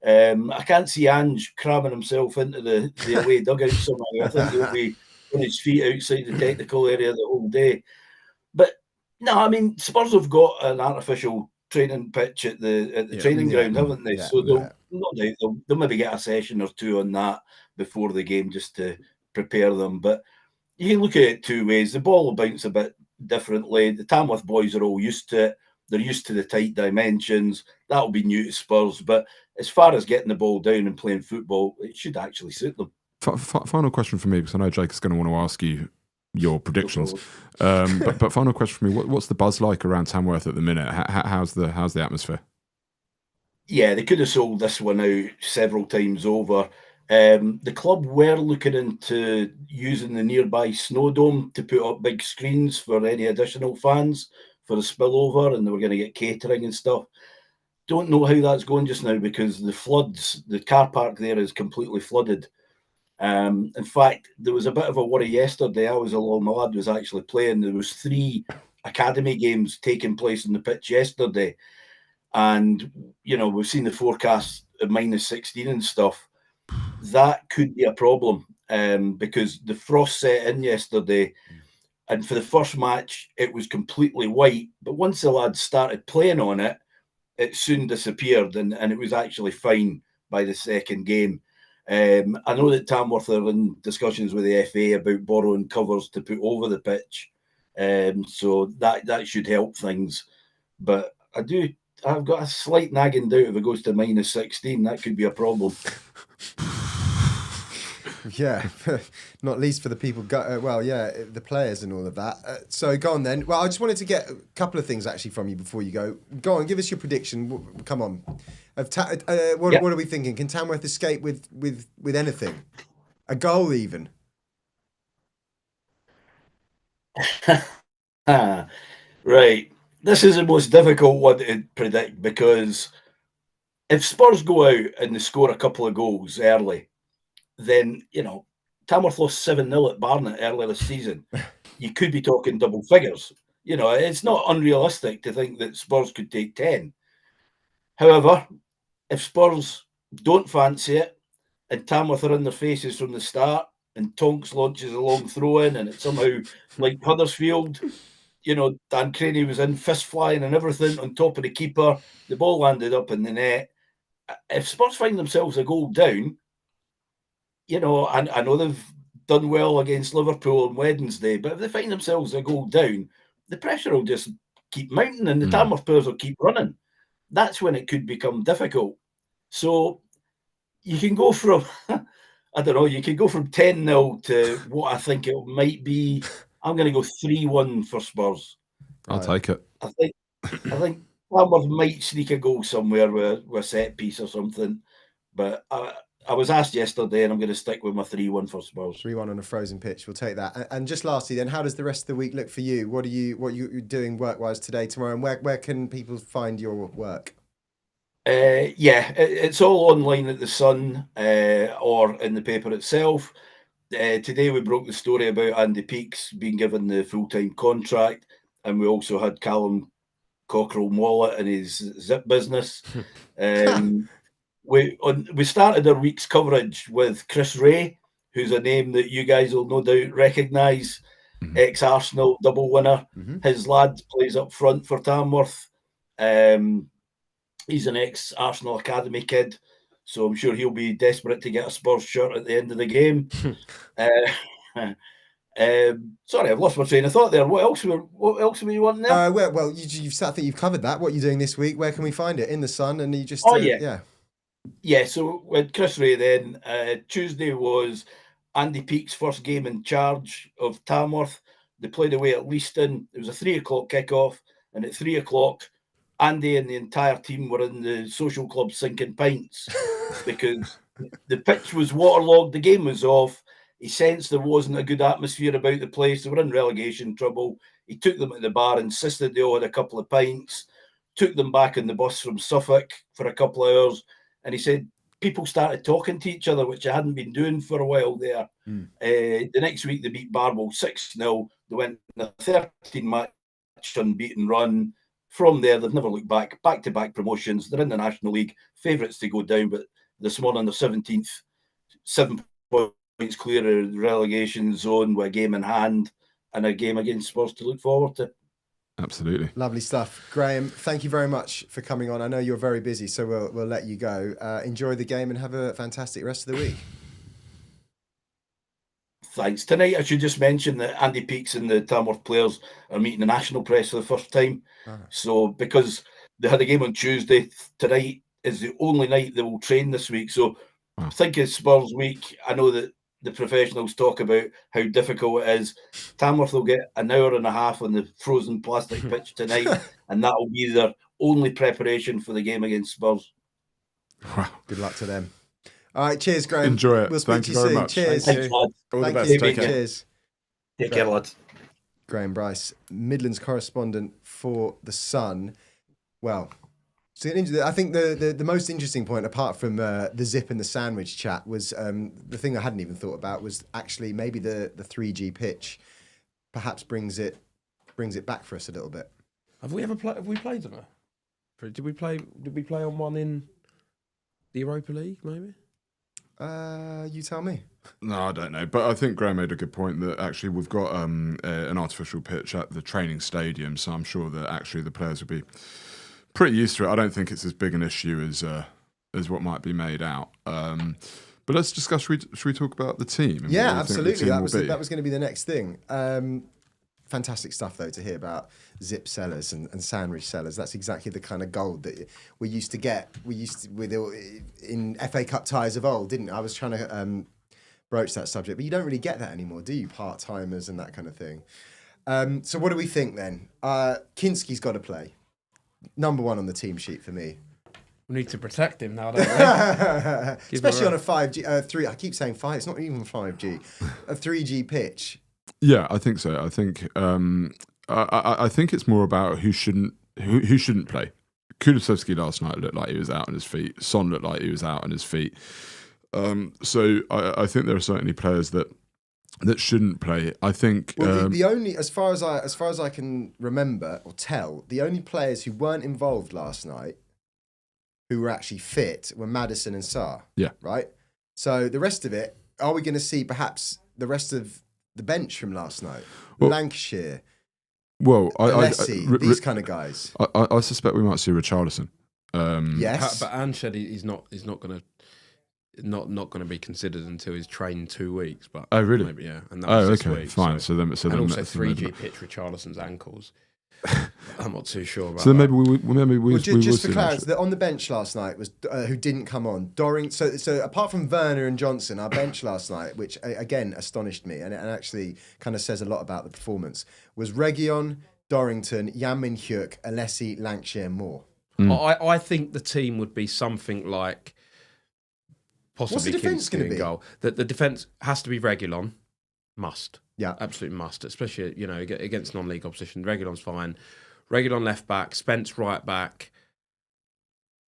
I can't see Ange cramming himself into the away dugout somehow. I think he'll be on his feet outside the technical area the whole day. But no, I mean, Spurs have got an artificial training pitch at the training ground, haven't they? So they'll maybe get a session or 2 on that before the game just to prepare them. But you can look at it 2 ways. The ball will bounce a bit differently. The Tamworth boys are all used to it. They're used to the tight dimensions. That'll be new to Spurs. But as far as getting the ball down and playing football, it should actually suit them. Final question for me, because I know Jake is going to want to ask you your predictions. But final question for me: what's the buzz like around Tamworth at the minute? How's the atmosphere? Yeah, they could have sold this one out several times over. The club were looking into using the nearby Snowdome to put up big screens for any additional fans for the spillover, and they were going to get catering and stuff. Don't know how that's going just now because the floods, the car park there is completely flooded. In fact, there was a bit of a worry yesterday. I was along, my lad was actually playing. There was 3 academy games taking place on the pitch yesterday. And, you know, we've seen the forecast of -16 and stuff. That could be a problem because the frost set in yesterday. And for the first match, it was completely white. But once the lads started playing on it, it soon disappeared. And it was actually fine by the second game. I know that Tamworth are in discussions with the FA about borrowing covers to put over the pitch. So that should help things. But I've got a slight nagging doubt if it goes to -16, that could be a problem. Yeah, not least for the people, the players and all of that. So go on then. Well, I just wanted to get a couple of things actually from you before you go. Go on, give us your prediction. Come on. What are we thinking? Can Tamworth escape with anything? A goal even? Right. This is the most difficult one to predict because if Spurs go out and they score a couple of goals early, then, you know, Tamworth lost 7-0 at Barnet earlier this season. You could be talking double figures. You know, it's not unrealistic to think that Spurs could take 10. However, if Spurs don't fancy it and Tamworth are in their faces from the start and Tonks launches a long throw in and it's somehow like Huddersfield, you know, Dan Craney was in fist flying and everything on top of the keeper, the ball landed up in the net. If Spurs find themselves a goal down, you know, and I know they've done well against Liverpool on Wednesday, but if they find themselves a goal down, the pressure will just keep mounting and the Tamworth players will keep running. That's when it could become difficult. So you can go from, I don't know, you can go from 10-0 to what I think it might be. I'm going to go 3-1 for Spurs. I'll take it. I think Tamworth might sneak a goal somewhere with a set piece or something. But I was asked yesterday, and I'm going to stick with my 3-1 for Spurs. 3-1 on a frozen pitch. We'll take that. And just lastly, then, how does the rest of the week look for you? What are you doing work-wise today, tomorrow, and where can people find your work? Yeah, it's all online at the Sun or in the paper itself. Today we broke the story about Andy Peaks being given the full-time contract, and we also had Callum Cockerell Mollett in his zip business. We started our week's coverage with Chris Ray, who's a name that you guys will no doubt recognise, ex-Arsenal double winner. His lad plays up front for Tamworth. He's an ex-Arsenal Academy kid, so I'm sure he'll be desperate to get a Spurs shirt at the end of the game. Sorry, I've lost my train of thought there. What else were you wanting there? Well, I think you've covered that. What are you doing this week? Where can we find it? In the Sun, and you just Yeah, so with Chris Ray then, Tuesday was Andy Peake's first game in charge of Tamworth. They played away at Leiston. It was a 3 o'clock kickoff, and at 3 o'clock, Andy and the entire team were in the social club sinking pints because the pitch was waterlogged, the game was off. He sensed there wasn't a good atmosphere about the place. They were in relegation trouble. He took them at the bar, insisted they all had a couple of pints, took them back on the bus from Suffolk for a couple of hours, and he said people started talking to each other, which I hadn't been doing for a while there. The next week they beat Barwell 6-0. They went on a 13-match unbeaten run. From there, they've never looked back. Back-to-back promotions. They're in the National League. Favourites to go down, but this morning they're 17th. 7 points clear of the relegation zone with a game in hand and a game against Spurs to look forward to. Absolutely. Lovely stuff. Graham, thank you very much for coming on. I know you're very busy, so we'll let you go. Enjoy the game and have a fantastic rest of the week. Thanks. Tonight, I should just mention that Andy Peaks and the Tamworth players are meeting the national press for the first time. So, because they had a game on Tuesday, tonight is the only night they will train this week. So, I think it's Spurs week. I know that the professionals talk about how difficult it is. Tamworth will get an hour and a half on the frozen plastic pitch tonight, and that will be their only preparation for the game against Spurs. Wow. Good luck to them. All right, cheers, Graham. Enjoy it. We'll speak Thank to you you very soon. much. Cheers. Thanks, lads. All the Thank best. you. Take care. Cheers. Take care, lads. Graham Bryce, Midlands correspondent for The Sun. Well, so I think the most interesting point, apart from the zip and the sandwich chat, was the thing I hadn't even thought about was actually maybe the 3G pitch perhaps brings it back for us a little bit. Have we played them? Did we play on one in the Europa League? Maybe. You tell me. No, I don't know. But I think Graham made a good point that actually we've got an artificial pitch at the training stadium, so I'm sure that actually the players will be pretty used to it. I don't think it's as big an issue as what might be made out. But let's discuss. Should we talk about the team? Yeah, absolutely. That was going to be the next thing. Fantastic stuff, though, to hear about zip sellers and sandwich sellers. That's exactly the kind of gold that we used to get. In FA Cup ties of old, didn't I? Was trying to broach that subject, but you don't really get that anymore, do you? Part-timers and that kind of thing. So what do we think then? Kinsky's got to play. Number one on the team sheet for me. We need to protect him now, don't we? Especially on a 5G, 3. I keep saying 5. It's not even 5G. A 3G pitch. Yeah, I think so. I think I think it's more about who shouldn't play. Kulusevski last night looked like he was out on his feet. Son looked like he was out on his feet. So I think there are certainly players that shouldn't play. I think the only, as far as I can remember or tell, the only players who weren't involved last night who were actually fit were Maddison and Sarr. Yeah. Right? So the rest of it, are we going to see perhaps the rest of the bench from last night? Well, Lancashire. Well, these kind of guys. I suspect we might see Richarlison. Yes. But Ange said he's not going to be considered until he's trained 2 weeks. But oh, really? Maybe, yeah. And that was this okay, week, fine. So then, and also 3G pitch Richarlison's ankles. I'm not too sure about. So then that. maybe we just for clarity, on the bench last night was who didn't come on. So apart from Werner and Johnson, our bench last night, which again astonished me and actually kind of says a lot about the performance, was Reguilon, Dorrington, Jan Min-hyuk, Alessi, Lancashire, Moore. I think the team would be something like possibly What's the defence going to be? Goal. The defence has to be Reguilon. Must. Yeah. Absolutely must, especially, against non-league opposition. Reguilon's fine. Reguilon left back, Spence right back,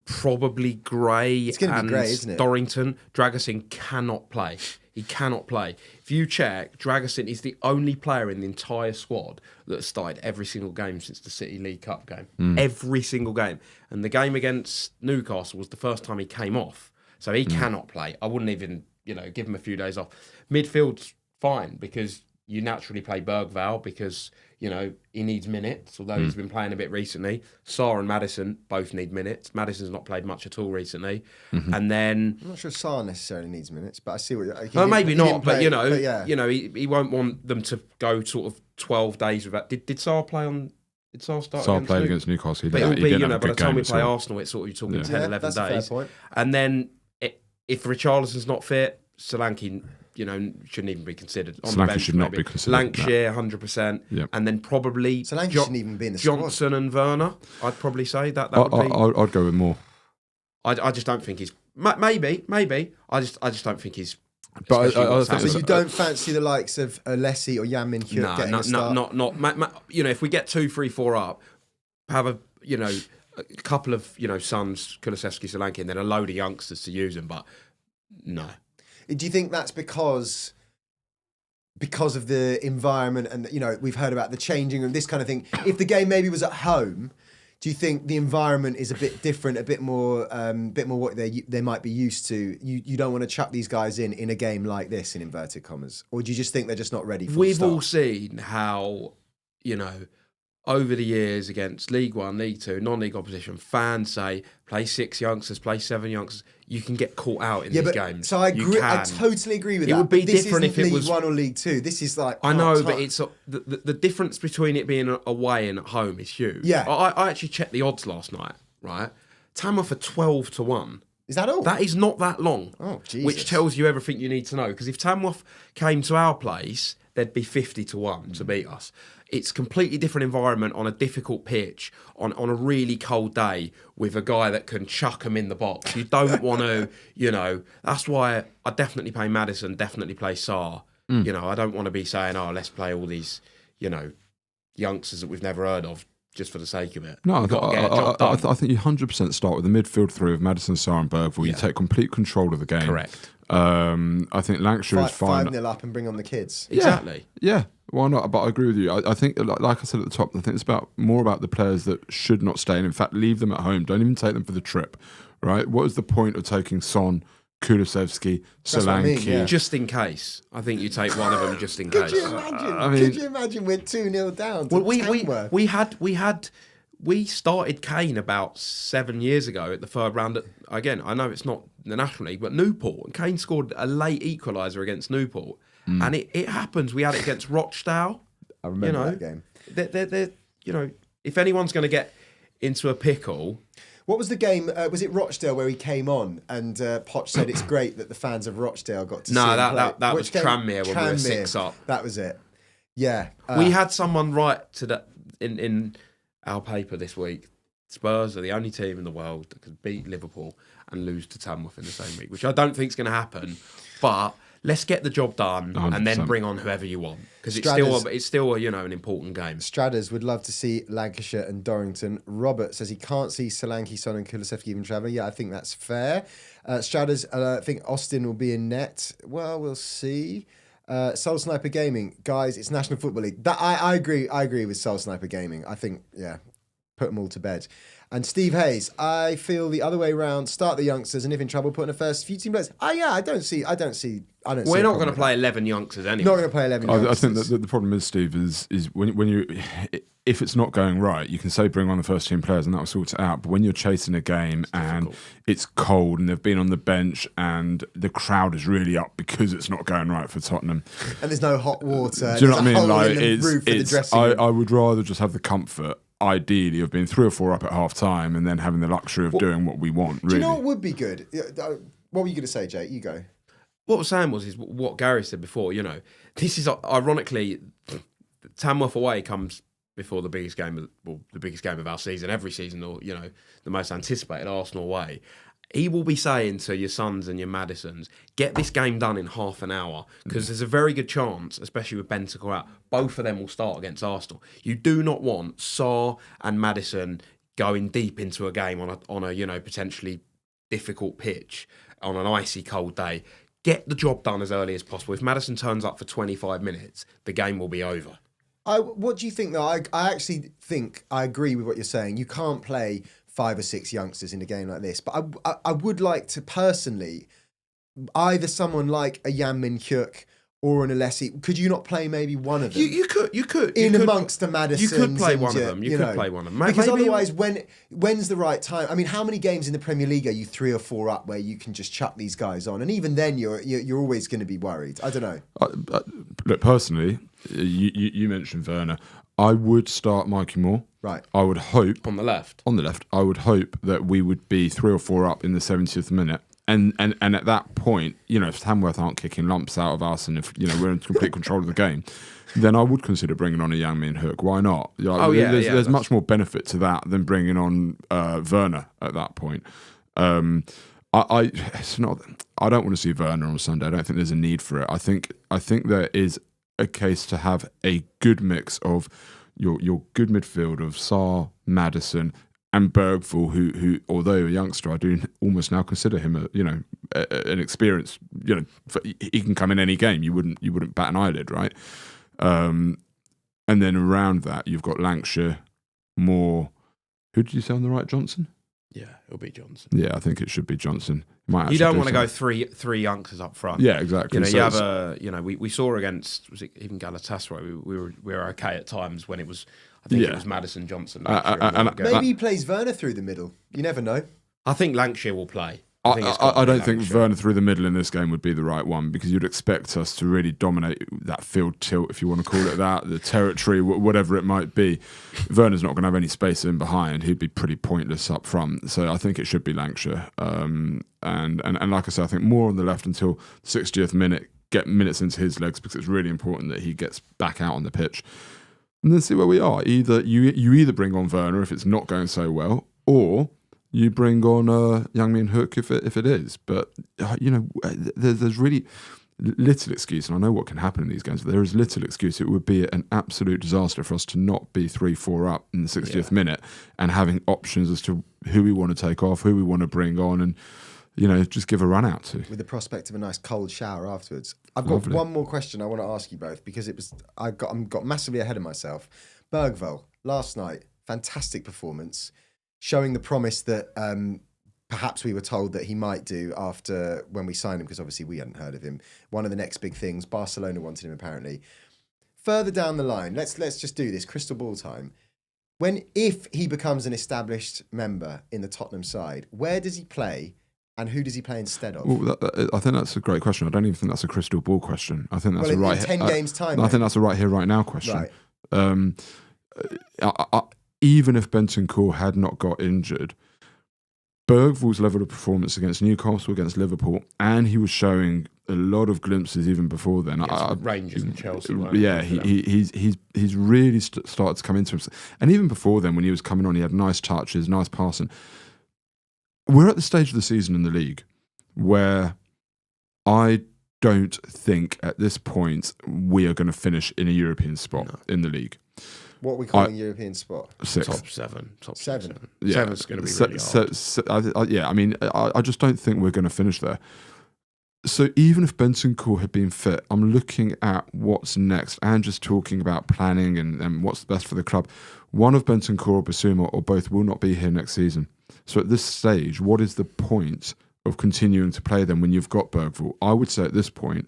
probably Gray. It's going to and be Gray, isn't it? Dorrington. Dragusin cannot play. He cannot play. If you check, Dragusin is the only player in the entire squad that has started every single game since the City League Cup game. Every single game. And the game against Newcastle was the first time he came off. So he cannot play. I wouldn't even, give him a few days off. Midfield's fine because you naturally play Bergvall because, he needs minutes, although he's been playing a bit recently. Sarr and Maddison both need minutes. Maddison's not played much at all recently. And then... I'm not sure Sarr necessarily needs minutes, but I see what you're... Well, maybe not, but, yeah. He won't want them to go sort of 12 days without... Did Sarr play on... Did Sarr start Sarr played against Newcastle. But it'll be, by the time we play Arsenal, it's sort of, you're talking 10, 11 that's days. A fair point. And then if Richarlison's not fit, Solanke... shouldn't even be considered. On the bench, should not be considered. Lancashire, 100%. Yep. And then probably Solanke shouldn't even be in the Johnson and Werner, I'd probably say that would be... I'd go with more. I just don't think he's... Maybe. I just don't think he's... But I think So you don't fancy the likes of Alessi or Jan Min-hyuk getting a start? Not. If we get 2, 3, 4 up, have a couple of sons, Kulusevski, Solanke, and then a load of youngsters to use them. But no. Do you think that's because of the environment and we've heard about the changing room, this kind of thing? If the game maybe was at home, do you think the environment is a bit different, a bit more what they might be used to? You don't want to chuck these guys in a game like this, in inverted commas, or do you just think they're just not ready for We've the start? all seen how over the years against League One, League Two, non-league opposition, fans say play 6 youngsters, play 7 youngsters. You can get caught out in these games. So I agree. I totally agree with that. It would be this different if it was League One or League Two. This is like I know, but it's the difference between it being away and at home is huge. Yeah, I actually checked the odds last night. Right, Tamworth are 12-1. Is that all? That is not that long. Oh, Jesus. Which tells you everything you need to know. Because if Tamworth came to our place, they'd be 50-1 to beat us. It's completely different environment on a difficult pitch, on a really cold day with a guy that can chuck them in the box. You don't want to, that's why I definitely play Maddison, definitely play Sarr. I don't want to be saying, let's play all these, youngsters that we've never heard of just for the sake of it. No, I think you 100% start with the midfield 3 of Maddison, Sarr and Bergvall. You take complete control of the game. Correct. I think Lancashire is fine. 5-0 up and bring on the kids. Exactly. Yeah, why not? But I agree with you. I think, like I said at the top, I think it's more about the players that should not stay. And in fact, leave them at home. Don't even take them for the trip, right? What is the point of taking Son, Kulusevski, Solanke? Just in case. I think you take one of them just in case. Could you imagine? Could you imagine we're 2-0 down to Tamworth? We started Kane about 7 years ago at the third round. Again, I know it's not the National League, but Newport. And Kane scored a late equaliser against Newport. And it happens. We had it against Rochdale. I remember that game. They're, if anyone's going to get into a pickle... What was the game? Was it Rochdale where he came on and Poch said it's great that the fans of Rochdale got to see him play? No, that was Tranmere when we were 6 up. That was it. Yeah. We had someone write to that in our paper this week. Spurs are the only team in the world that could beat Liverpool and lose to Tamworth in the same week, which I don't think is going to happen. But let's get the job done 100%. And then bring on whoever you want, because it's still an important game. Stradders would love to see Lancashire and Dorrington. Robert says he can't see Solanke, Son and Kulusevski even travelling. Yeah, I think that's fair. Stradders, I think Austin will be in net. Well, we'll see. Soul Sniper Gaming, guys, it's National Football League. That I agree with Soul Sniper Gaming. I think put them all to bed. And Steve Hayes, I feel the other way around. Start the youngsters, and if in trouble, put in a first few team players. I don't see. We're not going to play 11 youngsters anyway. Not going to play 11 youngsters. I think that the problem is, Steve, is when you, if it's not going right, you can say bring on the first team players and that will sort it out. But when you're chasing a game and it's cold and they've been on the bench and the crowd is really up because it's not going right for Tottenham, and there's no hot water. Do you know what I mean? Like I would rather just have the comfort, ideally, of being 3 or 4 up at half time and then having the luxury of doing what we want. Really. Do you know what would be good? What were you going to say, Jay? You go. What I was saying is what Gary said before. This is ironically, Tamworth away comes before the biggest game of our season, every season, or the most anticipated, Arsenal away. He will be saying to your Sons and your Maddisons, get this game done in half an hour, because there's a very good chance, especially with Bentancur out, both of them will start against Arsenal. You do not want Sarr and Maddison going deep into a game on a potentially difficult pitch on an icy cold day. Get the job done as early as possible. If Maddison turns up for 25 minutes, the game will be over. What do you think, though? I actually think I agree with what you're saying. You can't play 5 or 6 youngsters in a game like this. But I would like to personally, either someone like a Jan Min-hyuk or an Alessi, could you not play maybe one of them? You could. Amongst the Madisons. You could play one of them. You could play one of them. Because otherwise, when's the right time? I mean, how many games in the Premier League are you 3 or 4 up where you can just chuck these guys on? And even then, you're always going to be worried. I don't know. Look, personally, you mentioned Werner. I would start Mikey Moore. Right. I would hope on the left. I would hope that we would be 3 or 4 up in the 70th minute. And at that point, if Tamworth aren't kicking lumps out of us, and if we're in complete control of the game, then I would consider bringing on a Jan Min-hyuk. Why not? There's much more benefit to that than bringing on Werner at that point. I don't want to see Werner on Sunday. I don't think there's a need for it. I think there is a case to have a good mix of your good midfield of Sarr, Maddison, and Bergvall, who although a youngster, I do almost now consider him an experienced. He can come in any game. You wouldn't bat an eyelid, right? And then around that, you've got Lancashire, Moore. Who did you say on the right? Johnson. Yeah, it'll be Johnson. Yeah, I think it should be Johnson. You don't want to go three youngsters up front. Yeah, exactly. You have we saw against, was it even Galatasaray? We were okay at times when it was. I think it was Maddison Johnson. Maybe he plays Werner through the middle. You never know. I think Lancashire will play. I don't think Werner through the middle in this game would be the right one, because you'd expect us to really dominate that field tilt, if you want to call it that, the territory, whatever it might be. Werner's not going to have any space in behind. He'd be pretty pointless up front. So I think it should be Lancashire. And like I said, I think more on the left until the 60th minute, get minutes into his legs, because it's really important that he gets back out on the pitch. And then see where we are. Either you bring on Werner if it's not going so well, or you bring on Jan Min-hyuk if it is. But there's really little excuse, and I know what can happen in these games, but there is little excuse. It would be an absolute disaster for us to not be 3-4 up in the 60th minute and having options as to who we want to take off, who we want to bring on, and just give a run out to. With the prospect of a nice cold shower afterwards. I've got one more question I want to ask you both, because I got massively ahead of myself. Bergvall, last night, fantastic performance, showing the promise that perhaps we were told that he might do after when we signed him, because obviously we hadn't heard of him. One of the next big things, Barcelona wanted him apparently. Further down the line, let's just do this, crystal ball time. If he becomes an established member in the Tottenham side, where does he play? And who does he play instead of? Well, I think that's a great question. I don't even think that's a crystal ball question. I think that's in 10 games time. I think that's a right here, right now question. Right. Even if Bentancur had not got injured, Bergvall's level of performance against Newcastle, against Liverpool, and he was showing a lot of glimpses even before then. Rangers and Chelsea. He's really started to come into himself. And even before then, when he was coming on, he had nice touches, nice passing. We're at the stage of the season in the league where I don't think at this point we are going to finish in a European spot in the league. What are we calling European spot? 6th. Top 7. Top 7. Yeah. 7's going to be really hard. I just don't think we're going to finish there. So even if Bentancur had been fit, I'm looking at what's next and just talking about planning and what's best for the club. One of Bentancur or Basuma or both will not be here next season. So at this stage, what is the point of continuing to play them when you've got Bergvall? I would say at this point,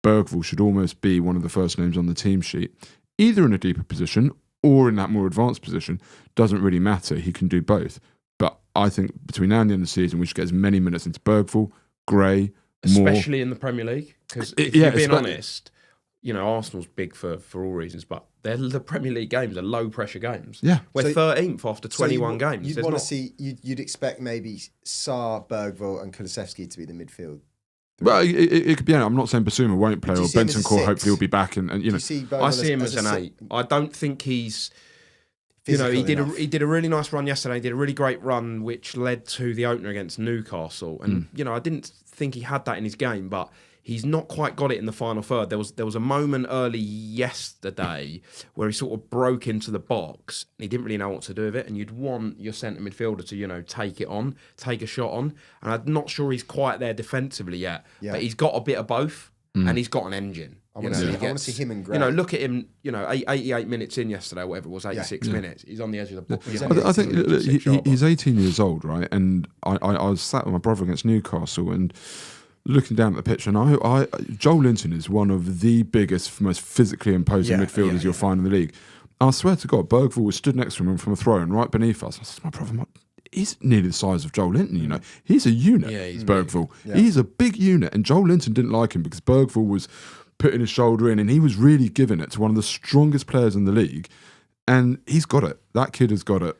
Bergvall should almost be one of the first names on the team sheet, either in a deeper position or in that more advanced position. Doesn't really matter. He can do both. But I think between now and the end of the season, we should get as many minutes into Bergvall, Gray, Moore. Especially in the Premier League. Because if you're being honest, Arsenal's big for all reasons, but the Premier League games are low pressure games. Yeah, we're 13th after 21 games. You'd want to see. You'd expect maybe Sarr, Bergvall, and Kulusevski to be the midfield. Well, it could be. I'm not saying Basuma won't play, or Bentancur hopefully will be back. And I see him as an 8. I don't think he's. He did a really nice run yesterday. He did a really great run, which led to the opener against Newcastle. And I didn't think he had that in his game, but he's not quite got it in the final third. There was a moment early yesterday where he sort of broke into the box and he didn't really know what to do with it. And you'd want your centre midfielder to, take it on, take a shot on. And I'm not sure he's quite there defensively yet, but he's got a bit of both and he's got an engine. I want to see him and Gray. Look at him, 88 minutes in yesterday, whatever it was, 86 minutes. He's on the edge of the box. I think he's 18 years old, right? And I was sat with my brother against Newcastle and looking down at the pitch, and Joel Linton is one of the biggest, most physically imposing midfielders you'll find in the league. I swear to God, Bergvall was stood next to him from a throw and right beneath us. I said, my brother, he's nearly the size of Joel Linton, He's a unit, he's Bergvall. Yeah. He's a big unit, and Joel Linton didn't like him because Bergvall was putting his shoulder in and he was really giving it to one of the strongest players in the league, and he's got it. That kid has got it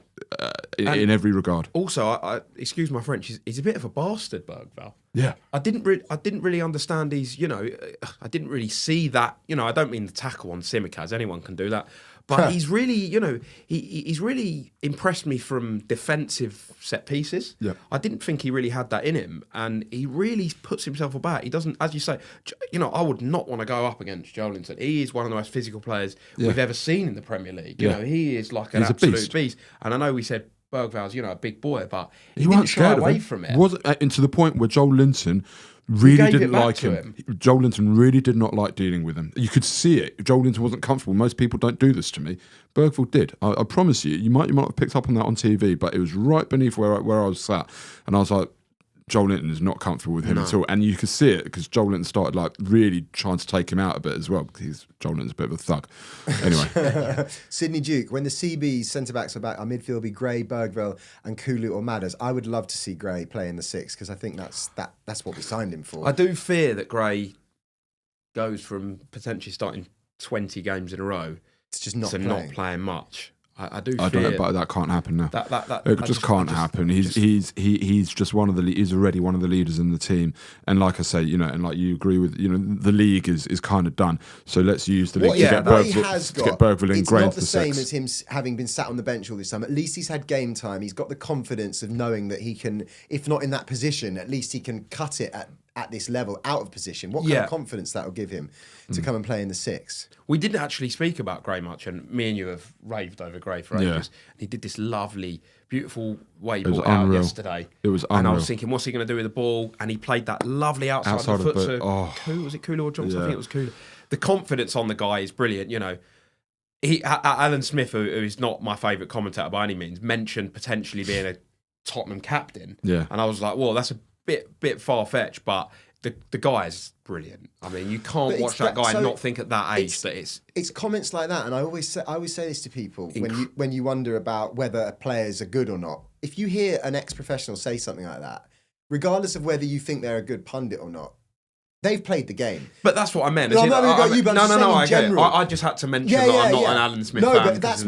in every regard. Also, I excuse my French, he's a bit of a bastard, Bergvall. Yeah, I didn't really understand his. I didn't really see that. I don't mean the tackle on Simicaz. Anyone can do that, but he's really, he's really impressed me from defensive set pieces. Yeah, I didn't think he really had that in him, and he really puts himself about. He doesn't, as you say. I would not want to go up against Joel Linton. He is one of the most physical players we've ever seen in the Premier League. He is like an absolute beast. And I know we said Bergvall's, a big boy, but he didn't shy away from it. And to the point where Joel Linton really didn't like him. Joel Linton really did not like dealing with him. You could see it. Joel Linton wasn't comfortable. Most people don't do this to me. Bergvall did. I promise you. You might have picked up on that on TV, but it was right beneath where I was sat, and I was like, Joel Linton is not comfortable with him at all, and you could see it because Joel Linton started really trying to take him out a bit as well because Joel Linton's a bit of a thug. Anyway, Sydney Duke, when the CB's centre backs are back, our midfield will be Gray, Bergvall, and Kulu or Madders. I would love to see Gray play in the six because I think that's what we signed him for. I do fear that Gray goes from potentially starting 20 games in a row to just not playing much. I do. I don't know, but that can't happen now. That just can't happen. He's just one of the. He's already one of the leaders in the team, and like I say, and like you agree with, the league is kind of done. So let's use the league to get Bergvall in. It's not the same as him having been sat on the bench all this time. At least he's had game time. He's got the confidence of knowing that he can, if not in that position, at least he can cut it at this level out of position. What kind of confidence that will give him to come and play in the six? We didn't actually speak about Gray much, and me and you have raved over Gray for ages. And he did this lovely, beautiful way he brought out yesterday. It was unreal. And I was thinking, what's he going to do with the ball? And he played that lovely outside the foot to was it Kula or Johnson? I think it was Kula. The confidence on the guy is brilliant. Alan Smith, who is not my favourite commentator by any means, mentioned potentially being a Tottenham captain. Yeah. And I was like, well, that's a bit far-fetched, but the guy is brilliant. I mean, you can't watch that guy and not think at that age that it's comments like that, and I always say this to people when you wonder about whether players are good or not. If you hear an ex-professional say something like that, regardless of whether you think they're a good pundit or not, they've played the game. But that's what I meant. No, I get it. I just had to mention that I'm not an Alan Smith fan. No, but that's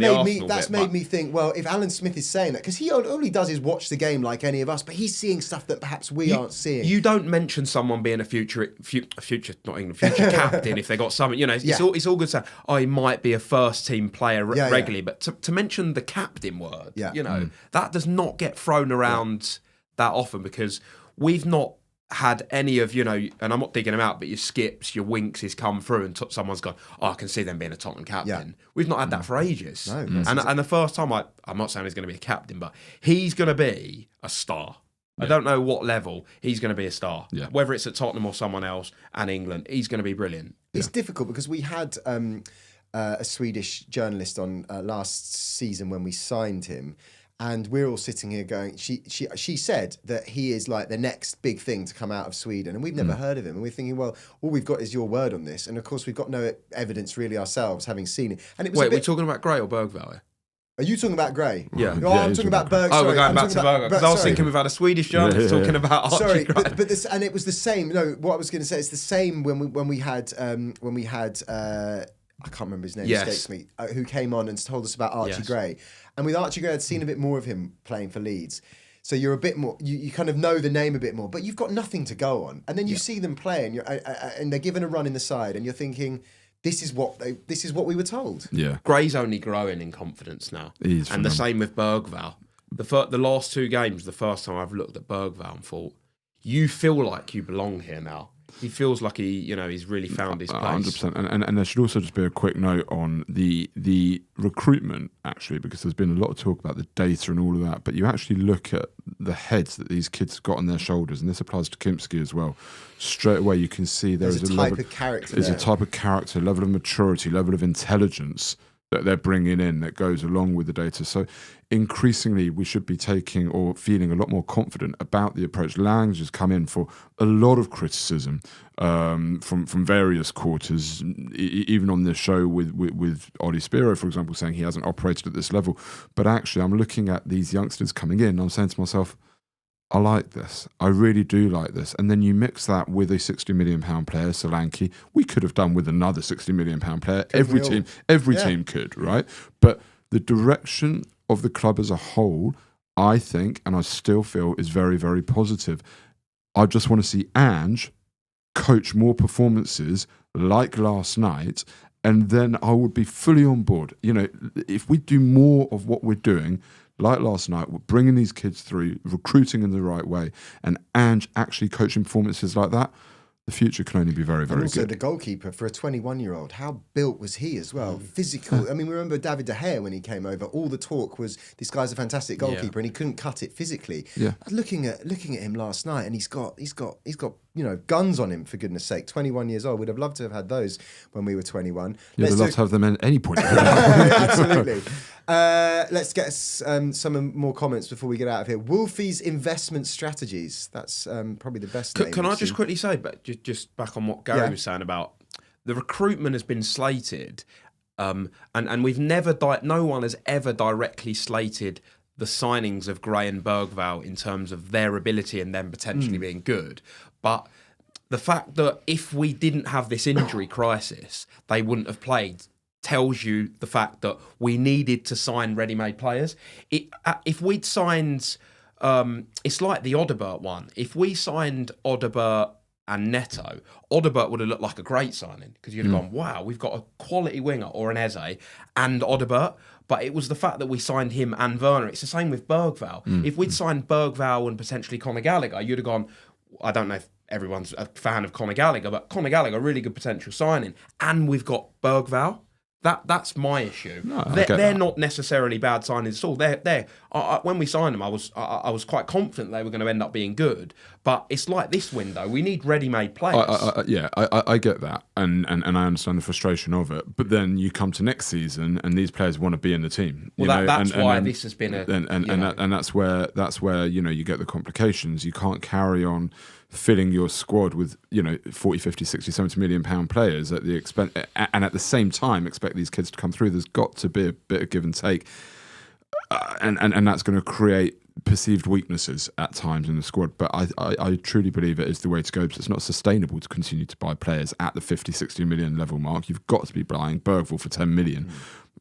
made me think, well, if Alan Smith is saying that, because he all he does is watch the game like any of us, but he's seeing stuff that perhaps we aren't seeing. You don't mention someone being a future captain if they got something. It's all good saying, he might be a first team player regularly, but to mention the captain word, that does not get thrown around that often because we've not had any of, and I'm not digging them out, but your Skips, your Winks has come through and someone's gone, I can see them being a Tottenham captain. We've not had that for ages. No, and the first time, I'm not saying he's going to be a captain, but he's going to be a star. I don't know what level, he's going to be a star. Yeah. Whether it's at Tottenham or someone else and England, he's going to be brilliant. It's difficult because we had a Swedish journalist on last season when we signed him, and we're all sitting here going, she said that he is like the next big thing to come out of Sweden, and we've never heard of him. And we're thinking, well, all we've got is your word on this. And of course, we've got no evidence really ourselves, having seen it. And it was we're talking about Gray or Bergvall? Are you talking about Gray? Yeah. No, I'm talking about Berg. We're going back to Berg. Because I was thinking we've had a Swedish journalist talking about Archie Gray. But this, and it was the same. No, what I was going to say, it's the same when we had I can't remember his name, escapes me, who came on and told us about Archie Gray. And with Archie Gray, I'd seen a bit more of him playing for Leeds. So you're a bit more, you kind of know the name a bit more, but you've got nothing to go on. And then you see them play and they're given a run in the side and you're thinking, this is what we were told. Yeah. Gray's only growing in confidence now. And the same with Bergvall. The last two games, the first time I've looked at Bergvall and thought, you feel like you belong here now. He feels like he's really found his place. 100%. And there should also just be a quick note on the recruitment, actually, because there's been a lot of talk about the data and all of that. But you actually look at the heads that these kids have got on their shoulders, and this applies to Kinsky as well. Straight away, you can see there's a type of character. There's a type of character, level of maturity, level of intelligence that they're bringing in that goes along with the data. So increasingly, we should be taking or feeling a lot more confident about the approach. Lang has come in for a lot of criticism from various quarters, even on this show with Ollie Spiro, for example, saying he hasn't operated at this level. But actually, I'm looking at these youngsters coming in, and I'm saying to myself, I like this. I really do like this. And then you mix that with a £60 million player, Solanke. We could have done with another £60 million player. Every team could, right? But the direction of the club as a whole, I think, and I still feel, is very, very positive. I just want to see Ange coach more performances like last night, and then I would be fully on board. If we do more of what we're doing, like last night, we're bringing these kids through, recruiting in the right way, and Ange actually coaching performances like that, the future can only be very, very and also good. The goalkeeper for a 21-year-old, how built was he as well? Physical. I mean, we remember David De Gea when he came over. All the talk was this guy's a fantastic goalkeeper, and he couldn't cut it physically. Yeah. Looking at him last night, and he's got guns on him, for goodness sake. 21 years old. We'd have loved to have had those when we were 21. You'd love to have them at any point. Absolutely. Let's get some more comments before we get out of here. Wolfie's investment strategies. That's probably the best name. Can I just quickly say, but just back on what Gary was saying about the recruitment has been slated, and we've never no one has ever directly slated the signings of Gray and Bergvall in terms of their ability and them potentially being good. But the fact that if we didn't have this injury crisis, they wouldn't have played tells you the fact that we needed to sign ready-made players. If we'd signed, it's like the Odegaard one. If we signed Odegaard and Neto, Odegaard would have looked like a great signing because you'd have gone, wow, we've got a quality winger or an Eze and Odegaard. But it was the fact that we signed him and Werner. It's the same with Bergvall. If we'd signed Bergvall and potentially Conor Gallagher, you'd have gone, I don't know if everyone's a fan of Conor Gallagher, but Conor Gallagher, really good potential signing. And we've got Bergvall. That's my issue. No, they're not necessarily bad signings at all. When we signed them, I was quite confident they were going to end up being good. But it's like this window. We need ready-made players. I get that, and I understand the frustration of it. But then you come to next season, and these players want to be in the team. That's why this has been that's where you get the complications. You can't carry on filling your squad with 40, 50, 60, 70 million pound players at the expense, and at the same time expect these kids to come through. There's got to be a bit of give and take, and that's going to create perceived weaknesses at times in the squad. But I truly believe it is the way to go, because it's not sustainable to continue to buy players at the 50, 60 million level mark. You've got to be buying Bergvall for 10 million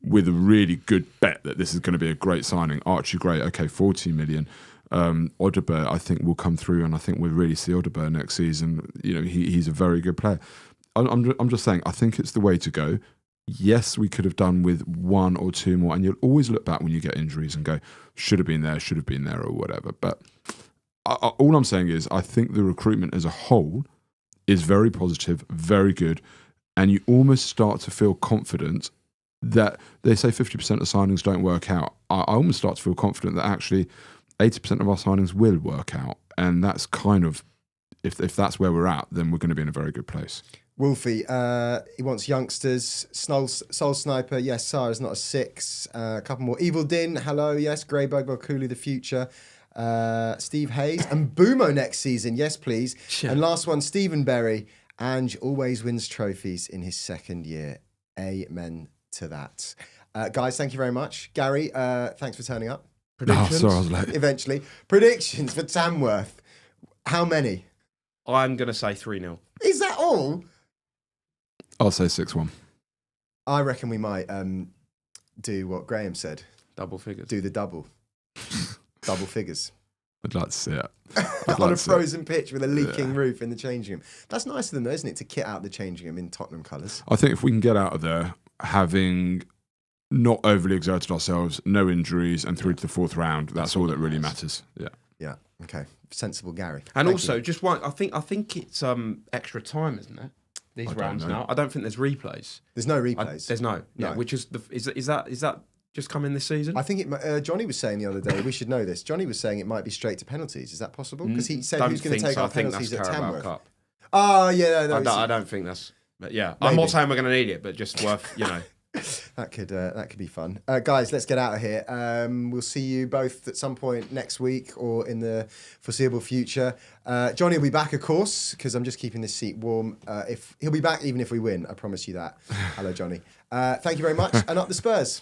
with a really good bet that this is going to be a great signing. Archie Gray, okay, 40 million. Odegaard, I think, will come through, and I think we'll really see Odegaard next season. He's a very good player. I'm just saying, I think it's the way to go. Yes, we could have done with one or two more, and you'll always look back when you get injuries and go, should have been there, or whatever. But all I'm saying is, I think the recruitment as a whole is very positive, very good, and you almost start to feel confident that they say 50% of signings don't work out. I almost start to feel confident that actually 80% of our signings will work out, and that's kind of, if that's where we're at, then we're going to be in a very good place. Wolfie, he wants youngsters. Soul Sniper, yes. Sarah's not a 6. A couple more. Evil Din, hello, yes. Grey Bergvall, Cooley, the future. Steve Hayes and Boomo next season, yes, please. Sure. And last one, Stephen Berry. Ange always wins trophies in his second year. Amen to that. Guys, thank you very much. Gary, thanks for turning up. Predictions? Oh, sorry, I was late. Eventually. Predictions for Tamworth. How many? I'm going to say 3-0. Is that all? I'll say 6-1. I reckon we might do what Graham said. Double figures. Do the double. Double figures. I'd like to see it. On a frozen pitch with a leaking roof in the changing room. That's nice of them, though, isn't it, to kit out the changing room in Tottenham colours? I think if we can get out of there having not overly exerted ourselves, no injuries, and through to the fourth round, that's all that really matters. Yeah. Yeah. Okay, sensible Gary. And Thank also, you. just one. I think it's extra time, isn't it? These rounds know. now. I don't think there's replays. There's no replays. There's no. No. Yeah, which is that just coming this season? I think Johnny was saying the other day, we should know this. Johnny was saying it might be straight to penalties. Is that possible? Because he said Don't who's going to think take so. our I think penalties that's at Carabao Tamworth. Cup. Oh, yeah. No, I don't think that's. But yeah, Maybe. I'm not saying we're going to need it, but just worth That could be fun. Guys, let's get out of here. We'll see you both at some point next week or in the foreseeable future. Johnny will be back, of course, because I'm just keeping this seat warm. If he'll be back even if we win, I promise you that. Hello, Johnny. Thank you very much, and up the Spurs.